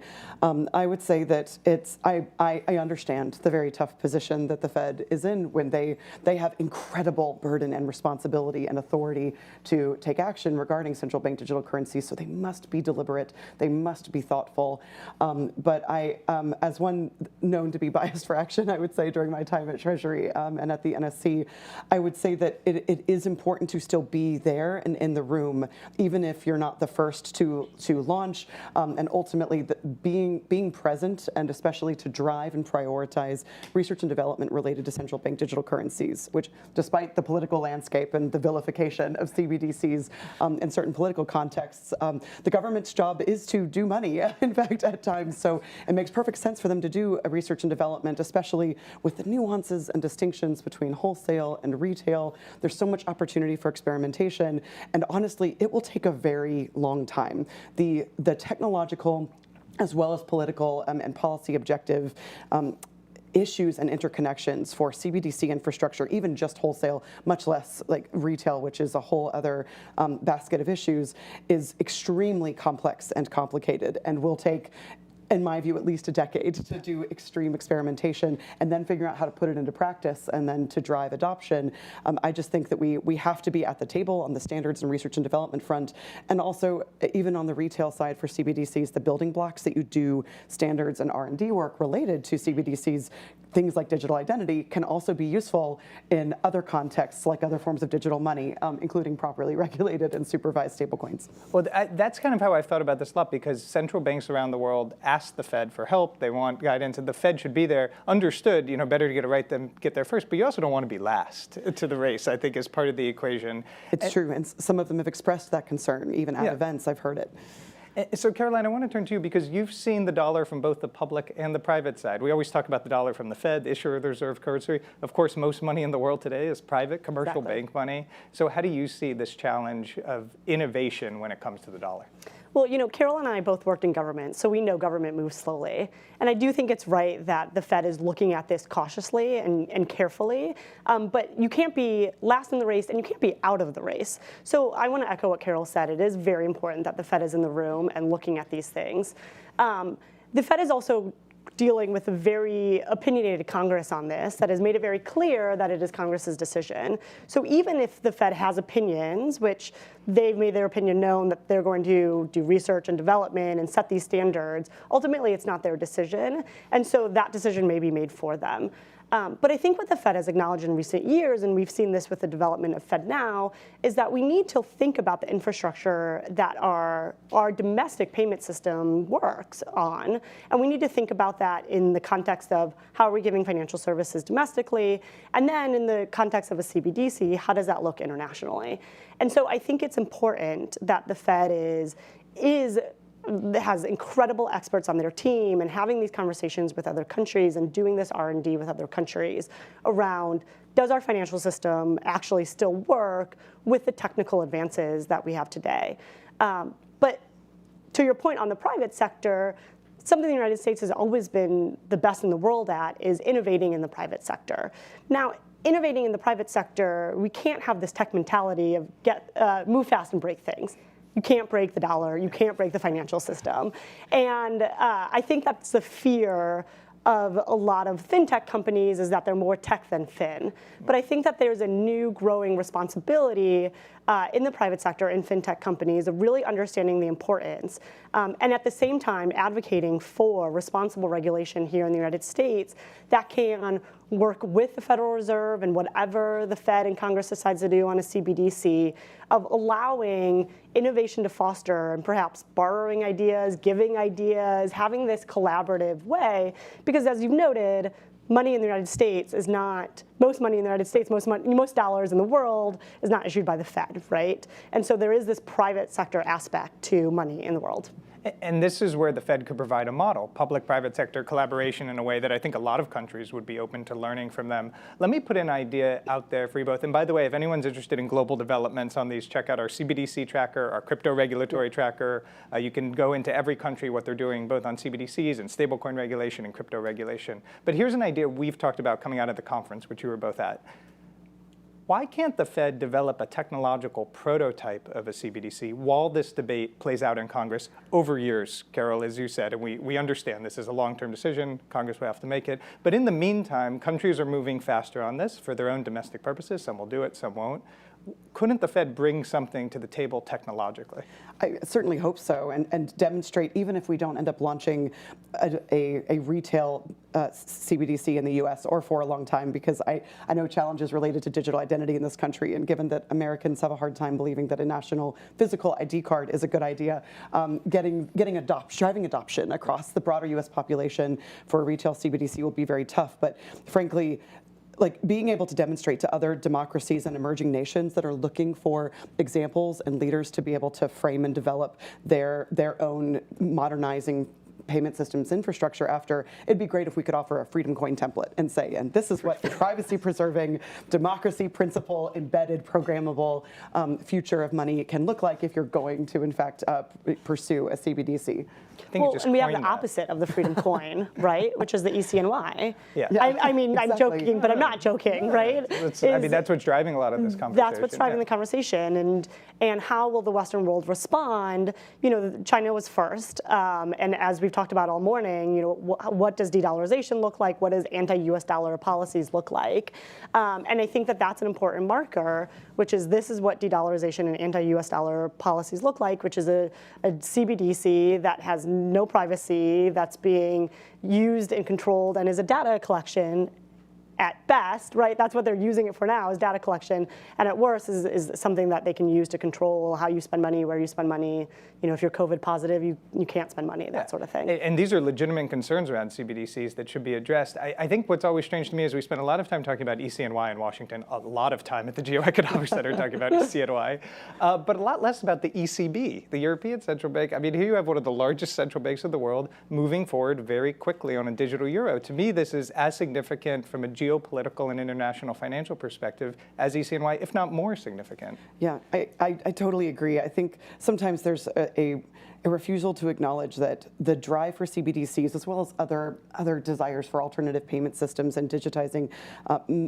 I would say that I understand the very tough position that the Fed is in when they have incredible burden and responsibility and authority to take action regarding central bank digital currencies. So they must be deliberate. They must be thoughtful. But as one known to be biased for action, I would say during my time at Treasury and at the NSC, I would say that it is important to still be there and in the room, even if you're not the first to launch, and ultimately being present, and especially to drive and prioritize research and development related to central bank digital currencies, which, despite the political landscape and the vilification of CBDCs in certain political contexts, the government's job is to do money, in fact, at times. So it makes perfect sense for them to do a research and development, especially with the nuances and distinctions between wholesale and retail. There's so much opportunity for experimentation, and honestly, it will take a very long time. The technological as well as political and policy objective issues and interconnections for CBDC infrastructure, even just wholesale, much less like retail, which is a whole other basket of issues, is extremely complex and complicated, and will take, in my view, at least a decade to do extreme experimentation and then figure out how to put it into practice and then to drive adoption. I just think that we have to be at the table on the standards and research and development front, and also even on the retail side for CBDCs, the building blocks that you do standards and R&D work related to CBDCs, things like digital identity, can also be useful in other contexts like other forms of digital money, including properly regulated and supervised stablecoins. Well, that's kind of how I've thought about this a lot, because central banks around the world ask the Fed for help. They want guidance, and the Fed should be there. Understood, better to get it right than get there first, but you also don't want to be last to the race, I think, is part of the equation. It's true, and some of them have expressed that concern, even at events. I've heard it. So, Caroline, I want to turn to you because you've seen the dollar from both the public and the private side. We always talk about the dollar from the Fed, the issuer of the reserve currency. Of course, most money in the world today is private, commercial bank money. So how do you see this challenge of innovation when it comes to the dollar? Well, Carol and I both worked in government, so we know government moves slowly. And I do think it's right that the Fed is looking at this cautiously and carefully. But you can't be last in the race, and you can't be out of the race. So I want to echo what Carol said. It is very important that the Fed is in the room and looking at these things. The Fed is also dealing with a very opinionated Congress on this that has made it very clear that it is Congress's decision. So even if the Fed has opinions, which they've made their opinion known that they're going to do research and development and set these standards, ultimately it's not their decision. And so that decision may be made for them. But I think what the Fed has acknowledged in recent years, and we've seen this with the development of FedNow, is that we need to think about the infrastructure that our domestic payment system works on. And we need to think about that in the context of how are we giving financial services domestically, and then in the context of a CBDC, how does that look internationally? And so I think it's important that the Fed has incredible experts on their team and having these conversations with other countries and doing this R&D with other countries around, does our financial system actually still work with the technical advances that we have today? But to your point on the private sector, something the United States has always been the best in the world at is innovating in the private sector. Now, innovating in the private sector, we can't have this tech mentality of move fast and break things. You can't break the dollar. You can't break the financial system. And I think that's the fear of a lot of fintech companies, is that they're more tech than fin. But I think that there's a new growing responsibility in the private sector, in fintech companies, of really understanding the importance and at the same time advocating for responsible regulation here in the United States that can work with the Federal Reserve and whatever the Fed and Congress decides to do on a CBDC, of allowing innovation to foster and perhaps borrowing ideas, giving ideas, having this collaborative way. Because as you've noted, money in the United States is not, most money in the United States, most dollars in the world is not issued by the Fed, right? And so there is this private sector aspect to money in the world. And this is where the Fed could provide a model, public-private sector collaboration in a way that I think a lot of countries would be open to learning from them. Let me put an idea out there for you both. And by the way, if anyone's interested in global developments on these, check out our CBDC tracker, our crypto regulatory tracker. You can go into every country, what they're doing, both on CBDCs and stablecoin regulation and crypto regulation. But here's an idea we've talked about coming out of the conference, which you were both at. Why can't the Fed develop a technological prototype of a CBDC while this debate plays out in Congress over years, Carol, as you said, and we understand this is a long-term decision, Congress will have to make it. But in the meantime, countries are moving faster on this for their own domestic purposes. Some will do it, some won't. Couldn't the Fed bring something to the table technologically? I certainly hope so, and demonstrate, even if we don't end up launching a retail CBDC in the US or for a long time, because I know challenges related to digital identity in this country, and given that Americans have a hard time believing that a national physical ID card is a good idea, driving adoption across the broader US population for a retail CBDC will be very tough. But frankly, like being able to demonstrate to other democracies and emerging nations that are looking for examples and leaders to be able to frame and develop their own modernizing payment systems infrastructure after, it'd be great if we could offer a freedom coin template and say, and this is what the privacy preserving, democracy principle embedded, programmable future of money can look like if you're going to, in fact, pursue a CBDC. Well, and we have the opposite of the freedom coin, right? Which is the ECNY. Yeah. I mean, exactly. I'm joking, but I'm not joking, right? I mean, that's what's driving a lot of this conversation. That's what's driving the conversation, and how will the Western world respond? You know, China was first, and as we've talked about all morning, you know, what does de-dollarization look like? What does anti-US dollar policies look like? And I think that that's an important marker, which is this is what de-dollarization and anti-US dollar policies look like, which is a CBDC that has no privacy, that's being used and controlled and is a data collection at best, right? That's what they're using it for now, is data collection, and at worst is something that they can use to control how you spend money, where you spend money. You know, if you're COVID positive, you can't spend money, that sort of thing. And these are legitimate concerns around CBDCs that should be addressed. I think what's always strange to me is we spend a lot of time talking about ECNY in Washington, a lot of time at the Geoeconomics Center talking about ECNY, but a lot less about the ECB, the European Central Bank. I mean, here you have one of the largest central banks of the world moving forward very quickly on a digital euro. To me, this is as significant from a geopolitical and international financial perspective as ECNY, if not more significant. Yeah, I totally agree. I think sometimes there's a refusal to acknowledge that the drive for CBDCs, as well as other desires for alternative payment systems and digitizing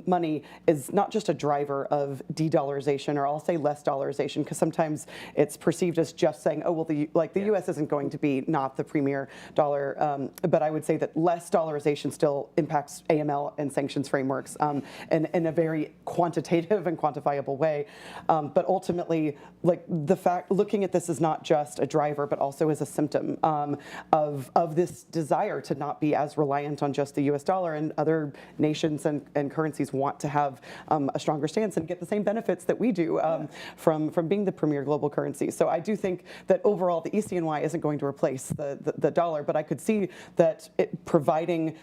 money, is not just a driver of de-dollarization, or I'll say less dollarization, because sometimes it's perceived as just saying, oh, well, the U.S. isn't going to be not the premier dollar, but I would say that less dollarization still impacts AML and sanctions frameworks in a very quantitative and quantifiable way. But ultimately, like the fact, looking at this is not just a driver, but also as a symptom of this desire to not be as reliant on just the US dollar, and other nations and currencies want to have a stronger stance and get the same benefits that we do from being the premier global currency. So I do think that overall the ECNY isn't going to replace the dollar, but I could see that providing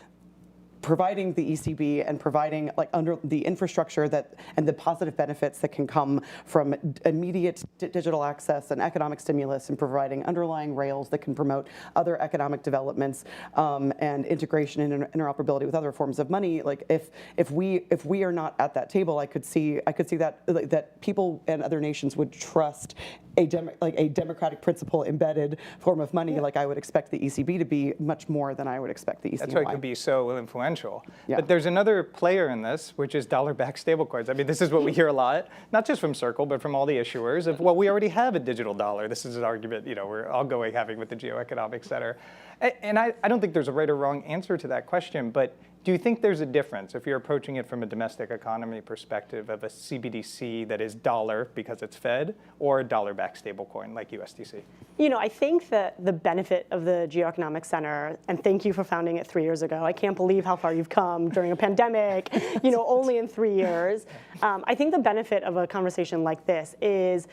the ECB and providing under the infrastructure and the positive benefits that can come from immediate digital access and economic stimulus, and providing underlying rails that can promote other economic developments and integration and interoperability with other forms of money. Like if we are not at that table, I could see that people and other nations would trust a democratic principle embedded form of money, like I would expect the ECB to be much more than I would expect the ECY. That's why it could be so influential. Yeah. But there's another player in this, which is dollar-backed stablecoins. I mean, this is what we hear a lot, not just from Circle, but from all the issuers of, well, we already have a digital dollar. This is an argument, we're all having with the Geoeconomics Center. And I don't think there's a right or wrong answer to that question, but do you think there's a difference if you're approaching it from a domestic economy perspective of a CBDC that is dollar because it's Fed or a dollar-backed stablecoin like USDC? I think that the benefit of the Geoeconomics Center, and thank you for founding it 3 years ago. I can't believe how far you've come during a pandemic, only in 3 years. I think the benefit of a conversation like this is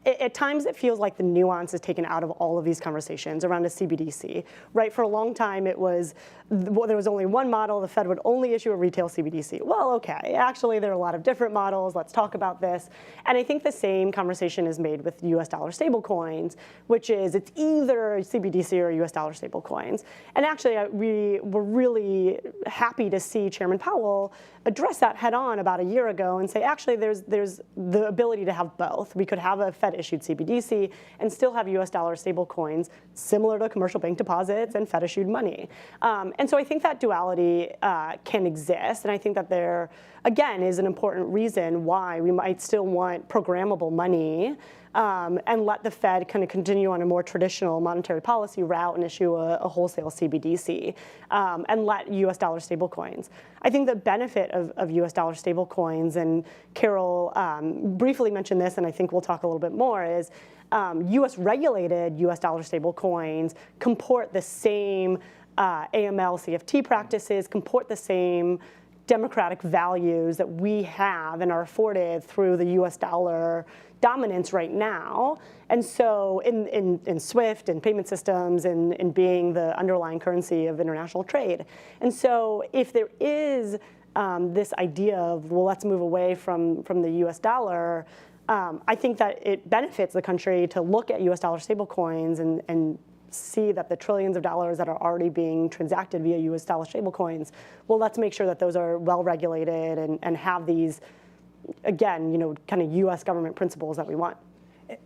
at times it feels like the nuance is taken out of all of these conversations around a CBDC, right? For a long time there was only one model, the Fed would only issue a retail CBDC. Well, okay, actually there are a lot of different models, let's talk about this. And I think the same conversation is made with US dollar stablecoins, which is it's either CBDC or US dollar stablecoins. And actually we were really happy to see Chairman Powell address that head on about a year ago and say, actually there's the ability to have both. We could have a Fed-issued CBDC and still have US dollar stablecoins similar to commercial bank deposits and Fed-issued money. And so I think that duality can exist, and I think that there, again, is an important reason why we might still want programmable money and let the Fed kind of continue on a more traditional monetary policy route and issue a wholesale CBDC and let US dollar stablecoins. I think the benefit of US dollar stablecoins, and Carol briefly mentioned this, and I think we'll talk a little bit more, is US regulated US dollar stablecoins comport the same AML CFT practices, comport the same democratic values that we have and are afforded through the US dollar dominance right now. And so in SWIFT and payment systems and being the underlying currency of international trade. And so if there is this idea of, well, let's move away from the US dollar, I think that it benefits the country to look at US dollar stablecoins and see that the trillions of dollars that are already being transacted via US dollar stablecoins, well, let's make sure that those are well regulated and have these, again, kind of US government principles that we want.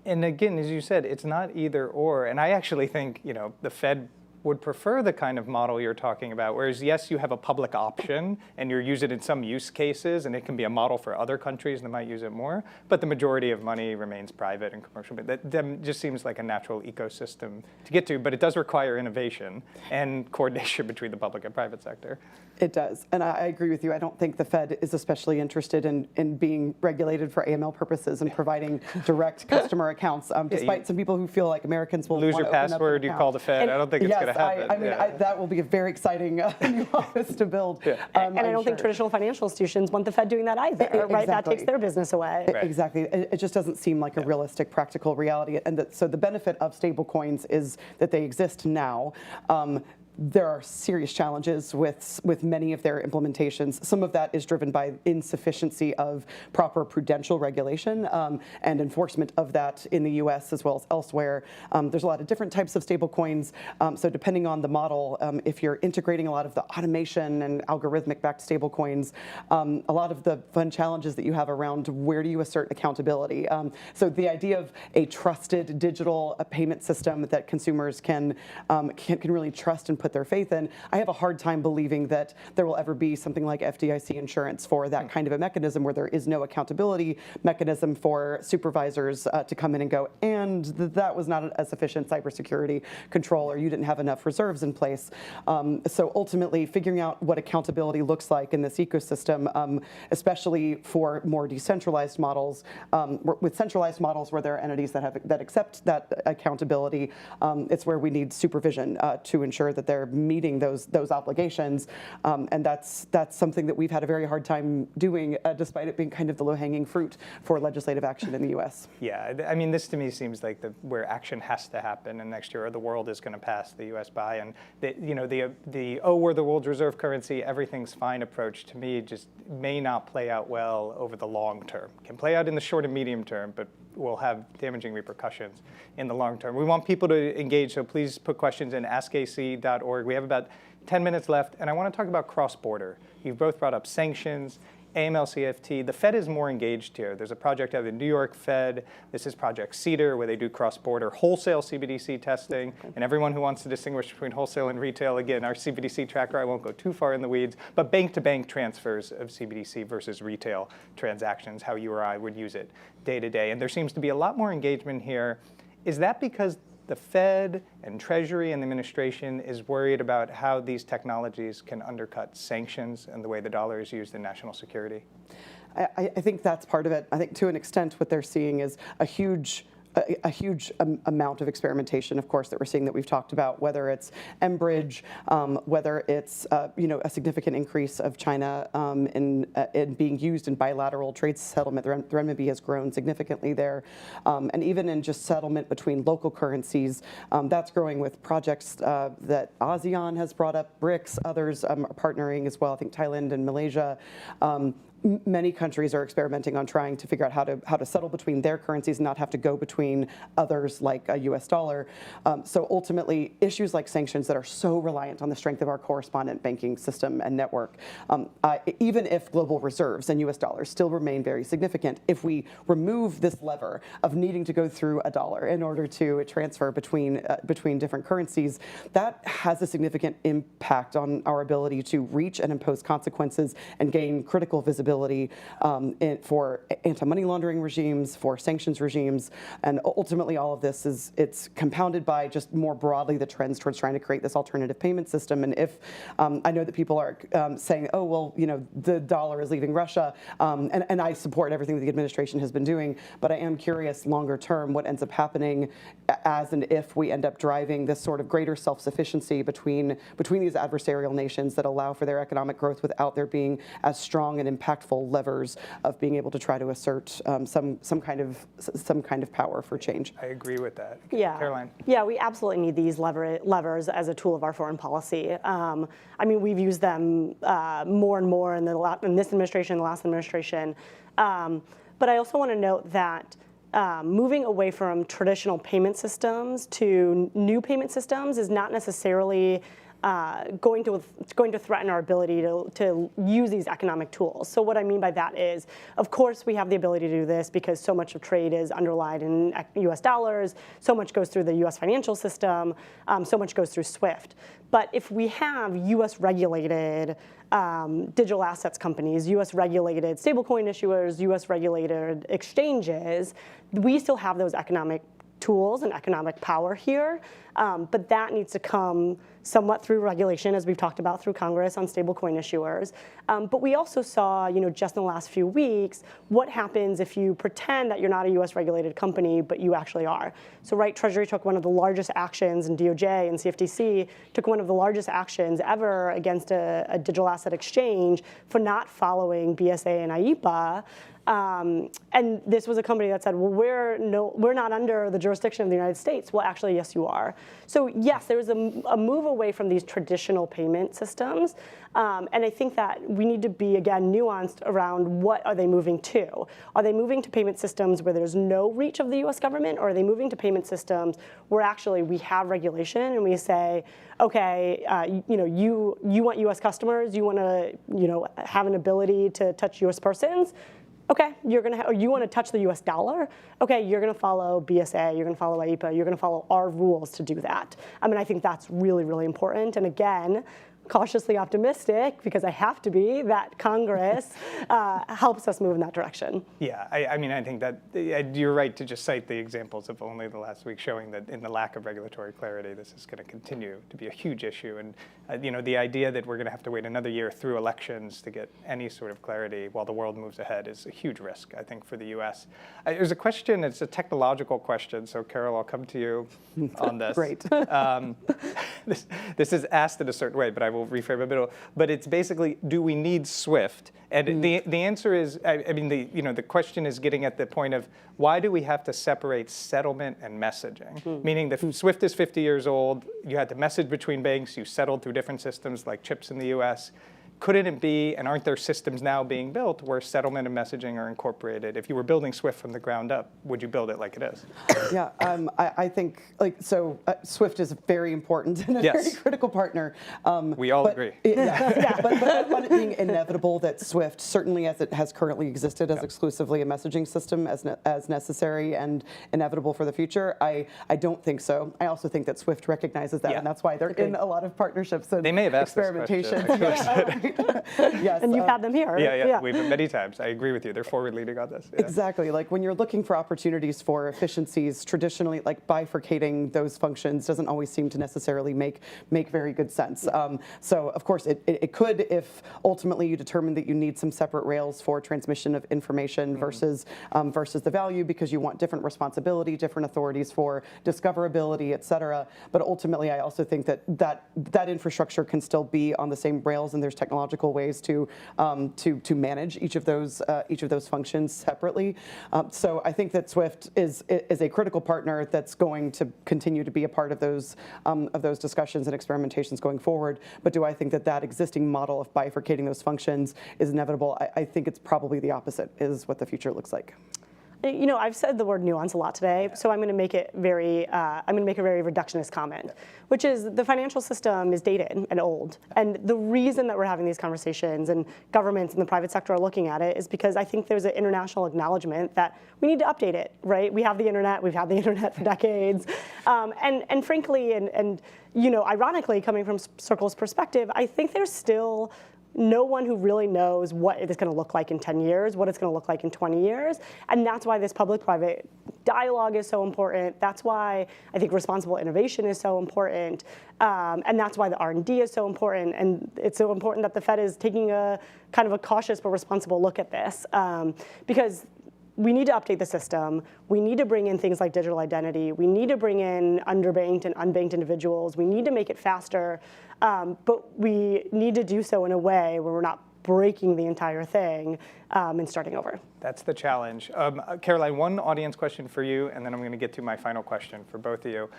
And again, as you said, it's not either or. And I actually think, the Fed would prefer the kind of model you're talking about, whereas yes, you have a public option and you use it in some use cases and it can be a model for other countries that might use it more, but the majority of money remains private and commercial. But that just seems like a natural ecosystem to get to, but it does require innovation and coordination between the public and private sector. It does, and I agree with you. I don't think the Fed is especially interested in being regulated for AML purposes and providing direct customer accounts, despite some people who feel like Americans will lose your password, you call the Fed. I don't think it's going to happen. I mean, that will be a very exciting new office to build. Yeah. And I don't think traditional financial institutions want the Fed doing that either, right? Exactly. That takes their business away. Right. Exactly. It just doesn't seem like a realistic, practical reality. And so the benefit of stablecoins is that they exist now. There are serious challenges with many of their implementations. Some of that is driven by insufficiency of proper prudential regulation and enforcement of that in the US as well as elsewhere. There's a lot of different types of stablecoins. So depending on the model, if you're integrating a lot of the automation and algorithmic backed stablecoins, a lot of the fun challenges that you have around where do you assert accountability. So the idea of a trusted digital payment system that consumers can really trust and put their faith in, I have a hard time believing that there will ever be something like FDIC insurance for that kind of a mechanism where there is no accountability mechanism for supervisors to come in and go, and that was not a sufficient cybersecurity control, or you didn't have enough reserves in place. So ultimately, figuring out what accountability looks like in this ecosystem, especially for more decentralized models, with centralized models where there are entities that accept that accountability, it's where we need supervision to ensure that they're meeting those obligations, and that's something that we've had a very hard time doing, despite it being kind of the low-hanging fruit for legislative action in the U.S. Yeah, I mean, this to me seems like where action has to happen, and next year the world is going to pass the U.S. by, and we're the world's reserve currency, everything's fine approach to me just may not play out well over the long term. Can play out in the short and medium term, but will have damaging repercussions in the long term. We want people to engage, so please put questions in askac.org. We have about 10 minutes left, and I want to talk about cross-border. You've both brought up sanctions AML-CFT, the Fed is more engaged here. There's a project out of the New York Fed. This is Project CEDAR, where they do cross-border wholesale CBDC testing. And everyone who wants to distinguish between wholesale and retail, again, our CBDC tracker, I won't go too far in the weeds, but bank-to-bank transfers of CBDC versus retail transactions, how you or I would use it day to day. And there seems to be a lot more engagement here. Is that because the Fed and Treasury and the administration is worried about how these technologies can undercut sanctions and the way the dollar is used in national security? I think that's part of it. I think to an extent what they're seeing is a huge amount of experimentation, of course, that we're seeing that we've talked about, whether it's Enbridge, whether it's a significant increase of China in being used in bilateral trade settlement. The renminbi has grown significantly there, and even in just settlement between local currencies, that's growing with projects that ASEAN has brought up, BRICS, others are partnering as well. I think Thailand and Malaysia. Many countries are experimenting on trying to figure out how to settle between their currencies and not have to go between others like a US dollar. So ultimately, issues like sanctions that are so reliant on the strength of our correspondent banking system and network, even if global reserves and US dollars still remain very significant, if we remove this lever of needing to go through a dollar in order to transfer between different currencies, that has a significant impact on our ability to reach and impose consequences and gain critical visibility for anti-money laundering regimes, for sanctions regimes, and ultimately all of this it's compounded by just more broadly the trends towards trying to create this alternative payment system. And if I know that people are saying, oh well, the dollar is leaving Russia, and I support everything that the administration has been doing, but I am curious longer term what ends up happening as and if we end up driving this sort of greater self-sufficiency between these adversarial nations that allow for their economic growth without there being as strong and impactful levers of being able to try to assert some kind of power for change. I agree with that. Yeah, Caroline. Yeah, we absolutely need these levers as a tool of our foreign policy. I mean, we've used them more and more in this administration, the last administration. But I also want to note that moving away from traditional payment systems to new payment systems is not necessarily going to threaten our ability to use these economic tools. So what I mean by that is, of course, we have the ability to do this because so much of trade is underlined in US dollars, so much goes through the US financial system, so much goes through SWIFT. But if we have US regulated digital assets companies, US regulated stablecoin issuers, US regulated exchanges, we still have those economic tools and economic power here, but that needs to come somewhat through regulation, as we've talked about through Congress on stablecoin issuers. But we also saw, just in the last few weeks, what happens if you pretend that you're not a US regulated company, but you actually are. So Treasury took one of the largest actions, and DOJ and CFTC took one of the largest actions ever against a digital asset exchange for not following BSA and IEPA. And this was a company that said, well, we're not under the jurisdiction of the United States. Well, actually, yes, you are. So yes, there was a move away from these traditional payment systems. And I think that we need to be, again, nuanced around what are they moving to. Are they moving to payment systems where there's no reach of the US government, or are they moving to payment systems where actually we have regulation and we say, okay, you want US customers, you want to have an ability to touch US persons. Okay, you want to touch the US dollar? Okay, you're going to follow BSA, you're going to follow IEPA, you're going to follow our rules to do that. I mean, I think that's really, really important. And again, cautiously optimistic, because I have to be, that Congress helps us move in that direction. Yeah, I mean, I think that you're right to just cite the examples of only the last week showing that in the lack of regulatory clarity, this is going to continue to be a huge issue. And the idea that we're going to have to wait another year through elections to get any sort of clarity while the world moves ahead is a huge risk, I think, for the U.S. There's a question, it's a technological question, so Carol, I'll come to you on this. Great. This is asked in a certain way, but I will reframe a bit. But it's basically, do we need SWIFT? And the answer is, I mean, the question is getting at the point of, why do we have to separate settlement and messaging? Meaning that SWIFT is 50 years old, you had to message between banks, you settled through different systems like chips in the US. couldn't it be, and aren't there systems now being built where settlement and messaging are incorporated? If you were building SWIFT from the ground up, would you build it like it is? Yeah, I think, SWIFT is very important and a very critical partner. We all agree. But on it being inevitable that SWIFT, certainly as it has currently existed as exclusively a messaging system, as necessary and inevitable for the future, I don't think so. I also think that SWIFT recognizes that, and that's why they're in a lot of partnerships and they may have asked experimentation. Yes, and you've had them here. Yeah, we've been many times. I agree with you. They're forward leading on this. Yeah. Exactly. Like when you're looking for opportunities for efficiencies, traditionally, like bifurcating those functions doesn't always seem to necessarily make very good sense. So of course it could, if ultimately you determine that you need some separate rails for transmission of information versus the value, because you want different responsibility, different authorities for discoverability, et cetera. But ultimately, I also think that infrastructure can still be on the same rails, and there's technological ways to manage each of those functions separately. So I think that SWIFT is a critical partner that's going to continue to be a part of those discussions and experimentations going forward. But do I think that existing model of bifurcating those functions is inevitable? I think it's probably the opposite is what the future looks like. You know, I've said the word nuance a lot today, so I'm going to make it very. I'm going to make a very reductionist comment, which is the financial system is dated and old, and the reason that we're having these conversations and governments and the private sector are looking at it is because I think there's an international acknowledgement that we need to update it. Right? We have the internet. We've had the internet for decades, and frankly, and you know, ironically, coming from Circle's perspective, I think there's still no one who really knows what it's going to look like in 10 years, what it's going to look like in 20 years. And that's why this public-private dialogue is so important. That's why I think responsible innovation is so important. And that's why the R&D is so important. And it's so important that the Fed is taking a kind of a cautious but responsible look at this. Because we need to update the system. We need to bring in things like digital identity. We need to bring in underbanked and unbanked individuals. We need to make it faster. But we need to do so in a way where we're not breaking the entire thing and starting over. That's the challenge. Caroline, one audience question for you, and then I'm going to get to my final question for both of you.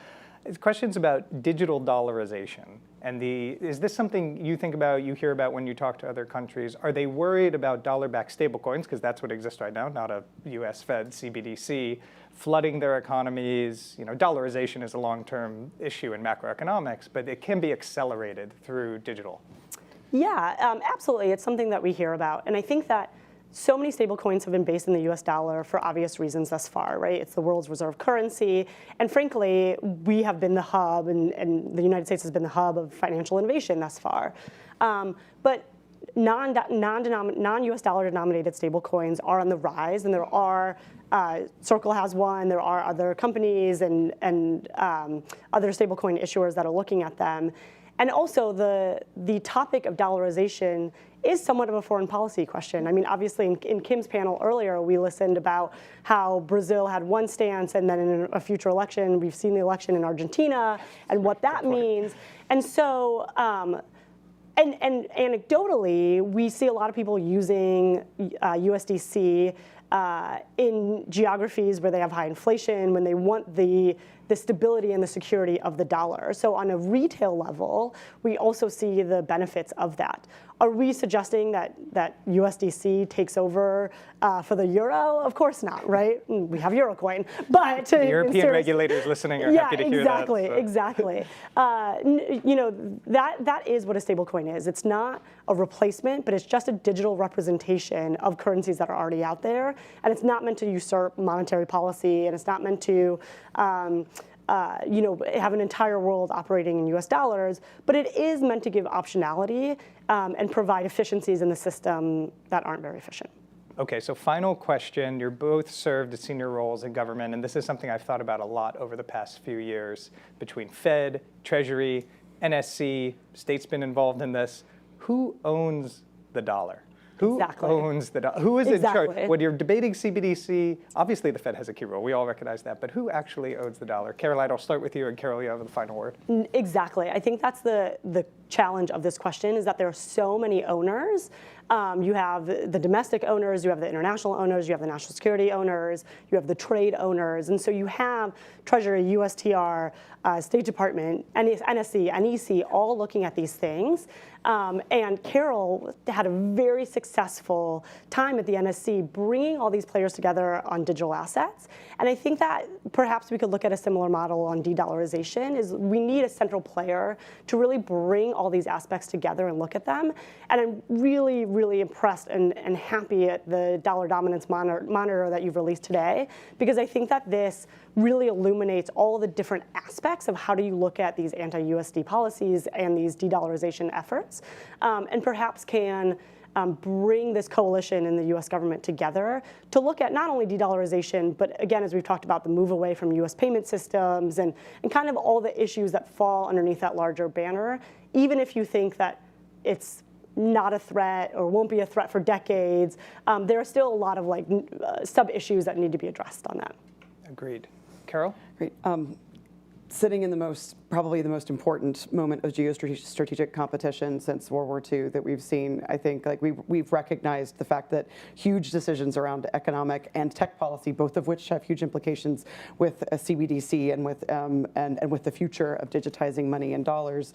It's questions about digital dollarization. And is this something you think about, you hear about when you talk to other countries? Are they worried about dollar-backed stablecoins, because that's what exists right now, not a US Fed CBDC, flooding their economies? You know, dollarization is a long-term issue in macroeconomics, but it can be accelerated through digital. Yeah, absolutely. It's something that we hear about. And I think that so many stablecoins have been based in the US dollar for obvious reasons thus far, right? It's the world's reserve currency. And frankly, we have been the hub, and the United States has been the hub of financial innovation thus far. But non-US dollar denominated stablecoins are on the rise, and there are, Circle has one, there are other companies and other stablecoin issuers that are looking at them. And also the topic of dollarization is somewhat of a foreign policy question. I mean, obviously in Kim's panel earlier, we listened about how Brazil had one stance, and then in a future election, we've seen the election in Argentina and what that means. And so, and anecdotally, we see a lot of people using USDC in geographies where they have high inflation, when they want the stability and the security of the dollar. So on a retail level, we also see the benefits of that. Are we suggesting that USDC takes over for the euro? Of course not, right? We have Eurocoin, but the European regulators listening are happy to hear that. Exactly. You know, that is what a stablecoin is. It's not a replacement, but it's just a digital representation of currencies that are already out there, and it's not meant to usurp monetary policy, and it's not meant to you know, have an entire world operating in US dollars, but it is meant to give optionality and provide efficiencies in the system that aren't very efficient. Okay, so final question. You're both served in senior roles in government, and this is something I've thought about a lot over the past few years between Fed, Treasury, NSC, state's been involved in this. Who owns the dollar? Who owns the dollar? Who is in charge? When you're debating CBDC, obviously the Fed has a key role. We all recognize that. But who actually owns the dollar? Caroline, I'll start with you, and Carol, you have the final word. Exactly. I think that's the challenge of this question, is that there are so many owners. You have the domestic owners, you have the international owners, you have the national security owners, you have the trade owners. And so you have Treasury, USTR, State Department, NSC, NEC, all looking at these things. And Carol had a very successful time at the NSC bringing all these players together on digital assets. And I think that perhaps we could look at a similar model on de-dollarization. Is we need a central player to really bring all these aspects together and look at them. And I'm really, really impressed and happy at the dollar dominance monitor that you've released today, because I think that this really illuminates all the different aspects of how do you look at these anti-USD policies and these de-dollarization efforts, and perhaps can bring this coalition in the US government together to look at not only de-dollarization, but again, as we've talked about, the move away from US payment systems and kind of all the issues that fall underneath that larger banner, even if you think that it's not a threat or won't be a threat for decades, there are still a lot of sub-issues that need to be addressed on that. Agreed. Carol? Great. Sitting in probably the most important moment of geostrategic competition since World War II that we've seen, I think we've recognized the fact that huge decisions around economic and tech policy, both of which have huge implications with a CBDC and with the future of digitizing money and dollars,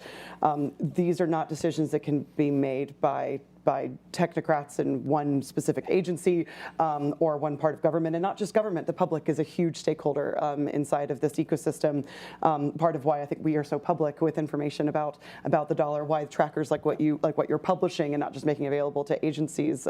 these are not decisions that can be made by technocrats in one specific agency or one part of government, and not just government. The public is a huge stakeholder inside of this ecosystem. Part of why I think we are so public with information about the dollar, why trackers like what you're publishing and not just making available to agencies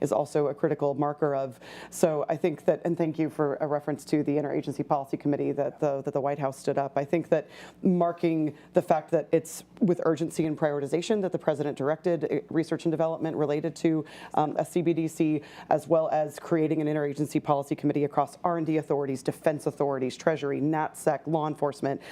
is also a critical marker of. So I think that, and thank you for a reference to the Interagency Policy Committee that the White House stood up. I think that marking the fact that it's with urgency and prioritization that the president directed research and development related to a CBDC, as well as creating an interagency policy committee across R&D authorities, defense authorities, Treasury, NatSec, law enforcement,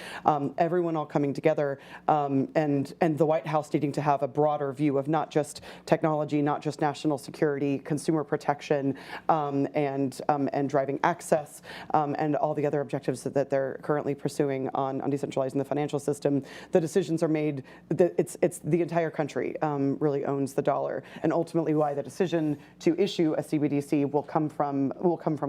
everyone all coming together, and the White House needing to have a broader view of not just technology, not just national security, consumer protection, and driving access, and all the other objectives that they're currently pursuing on decentralizing the financial system. The decisions are made. It's the entire country really owns the dollar. And ultimately why the decision to issue a CBDC will come from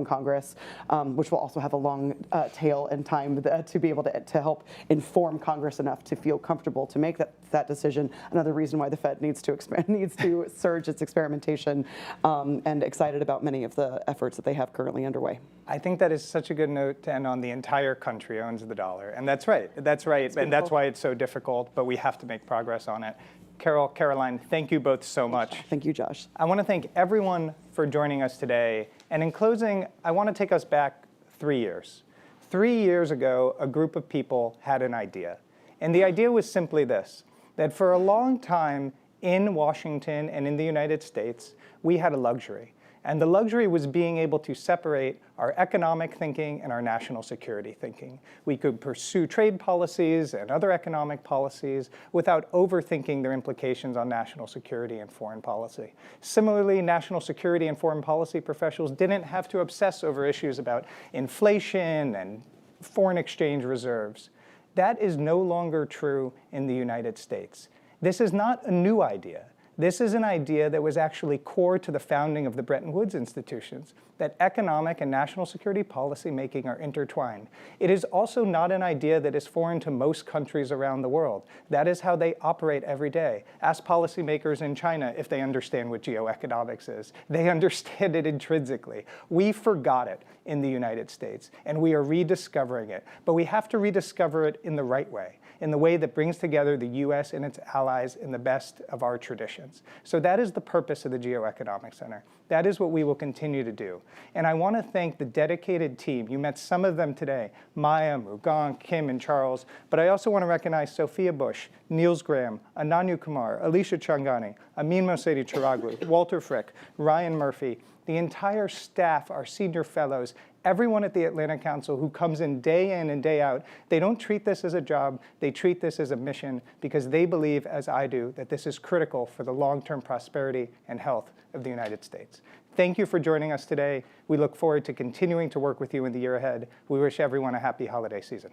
Congress, which will also have a long tail and time to be able to help inform Congress enough to feel comfortable to make that decision. Another reason why the Fed needs to surge its experimentation, and excited about many of the efforts that they have currently underway. I think that is such a good note to end on. The entire country owns the dollar, and that's right. That's right, and that's why it's so difficult, but we have to make progress on it. Carol, Caroline, thank you both so much. Thank you, Josh. I want to thank everyone for joining us today. And in closing, I want to take us back 3 years. 3 years ago, a group of people had an idea. And the idea was simply this, that for a long time in Washington and in the United States, we had a luxury. And the luxury was being able to separate our economic thinking and our national security thinking. We could pursue trade policies and other economic policies without overthinking their implications on national security and foreign policy. Similarly, national security and foreign policy professionals didn't have to obsess over issues about inflation and foreign exchange reserves. That is no longer true in the United States. This is not a new idea. This is an idea that was actually core to the founding of the Bretton Woods institutions, that economic and national security policy making are intertwined. It is also not an idea that is foreign to most countries around the world. That is how they operate every day. Ask policymakers in China if they understand what geoeconomics is. They understand it intrinsically. We forgot it in the United States, and we are rediscovering it. But we have to rediscover it in the right way, in the way that brings together the US and its allies in the best of our traditions. So that is the purpose of the Geoeconomics Center. That is what we will continue to do. And I want to thank the dedicated team. You met some of them today, Maya, Mugang, Kim, and Charles. But I also want to recognize Sophia Bush, Niels Graham, Ananyu Kumar, Alicia Changani, Amin Mosedi Chiraglu, Walter Frick, Ryan Murphy, the entire staff, our senior fellows, everyone at the Atlantic Council who comes in and day out. They don't treat this as a job, they treat this as a mission because they believe, as I do, that this is critical for the long-term prosperity and health of the United States. Thank you for joining us today. We look forward to continuing to work with you in the year ahead. We wish everyone a happy holiday season.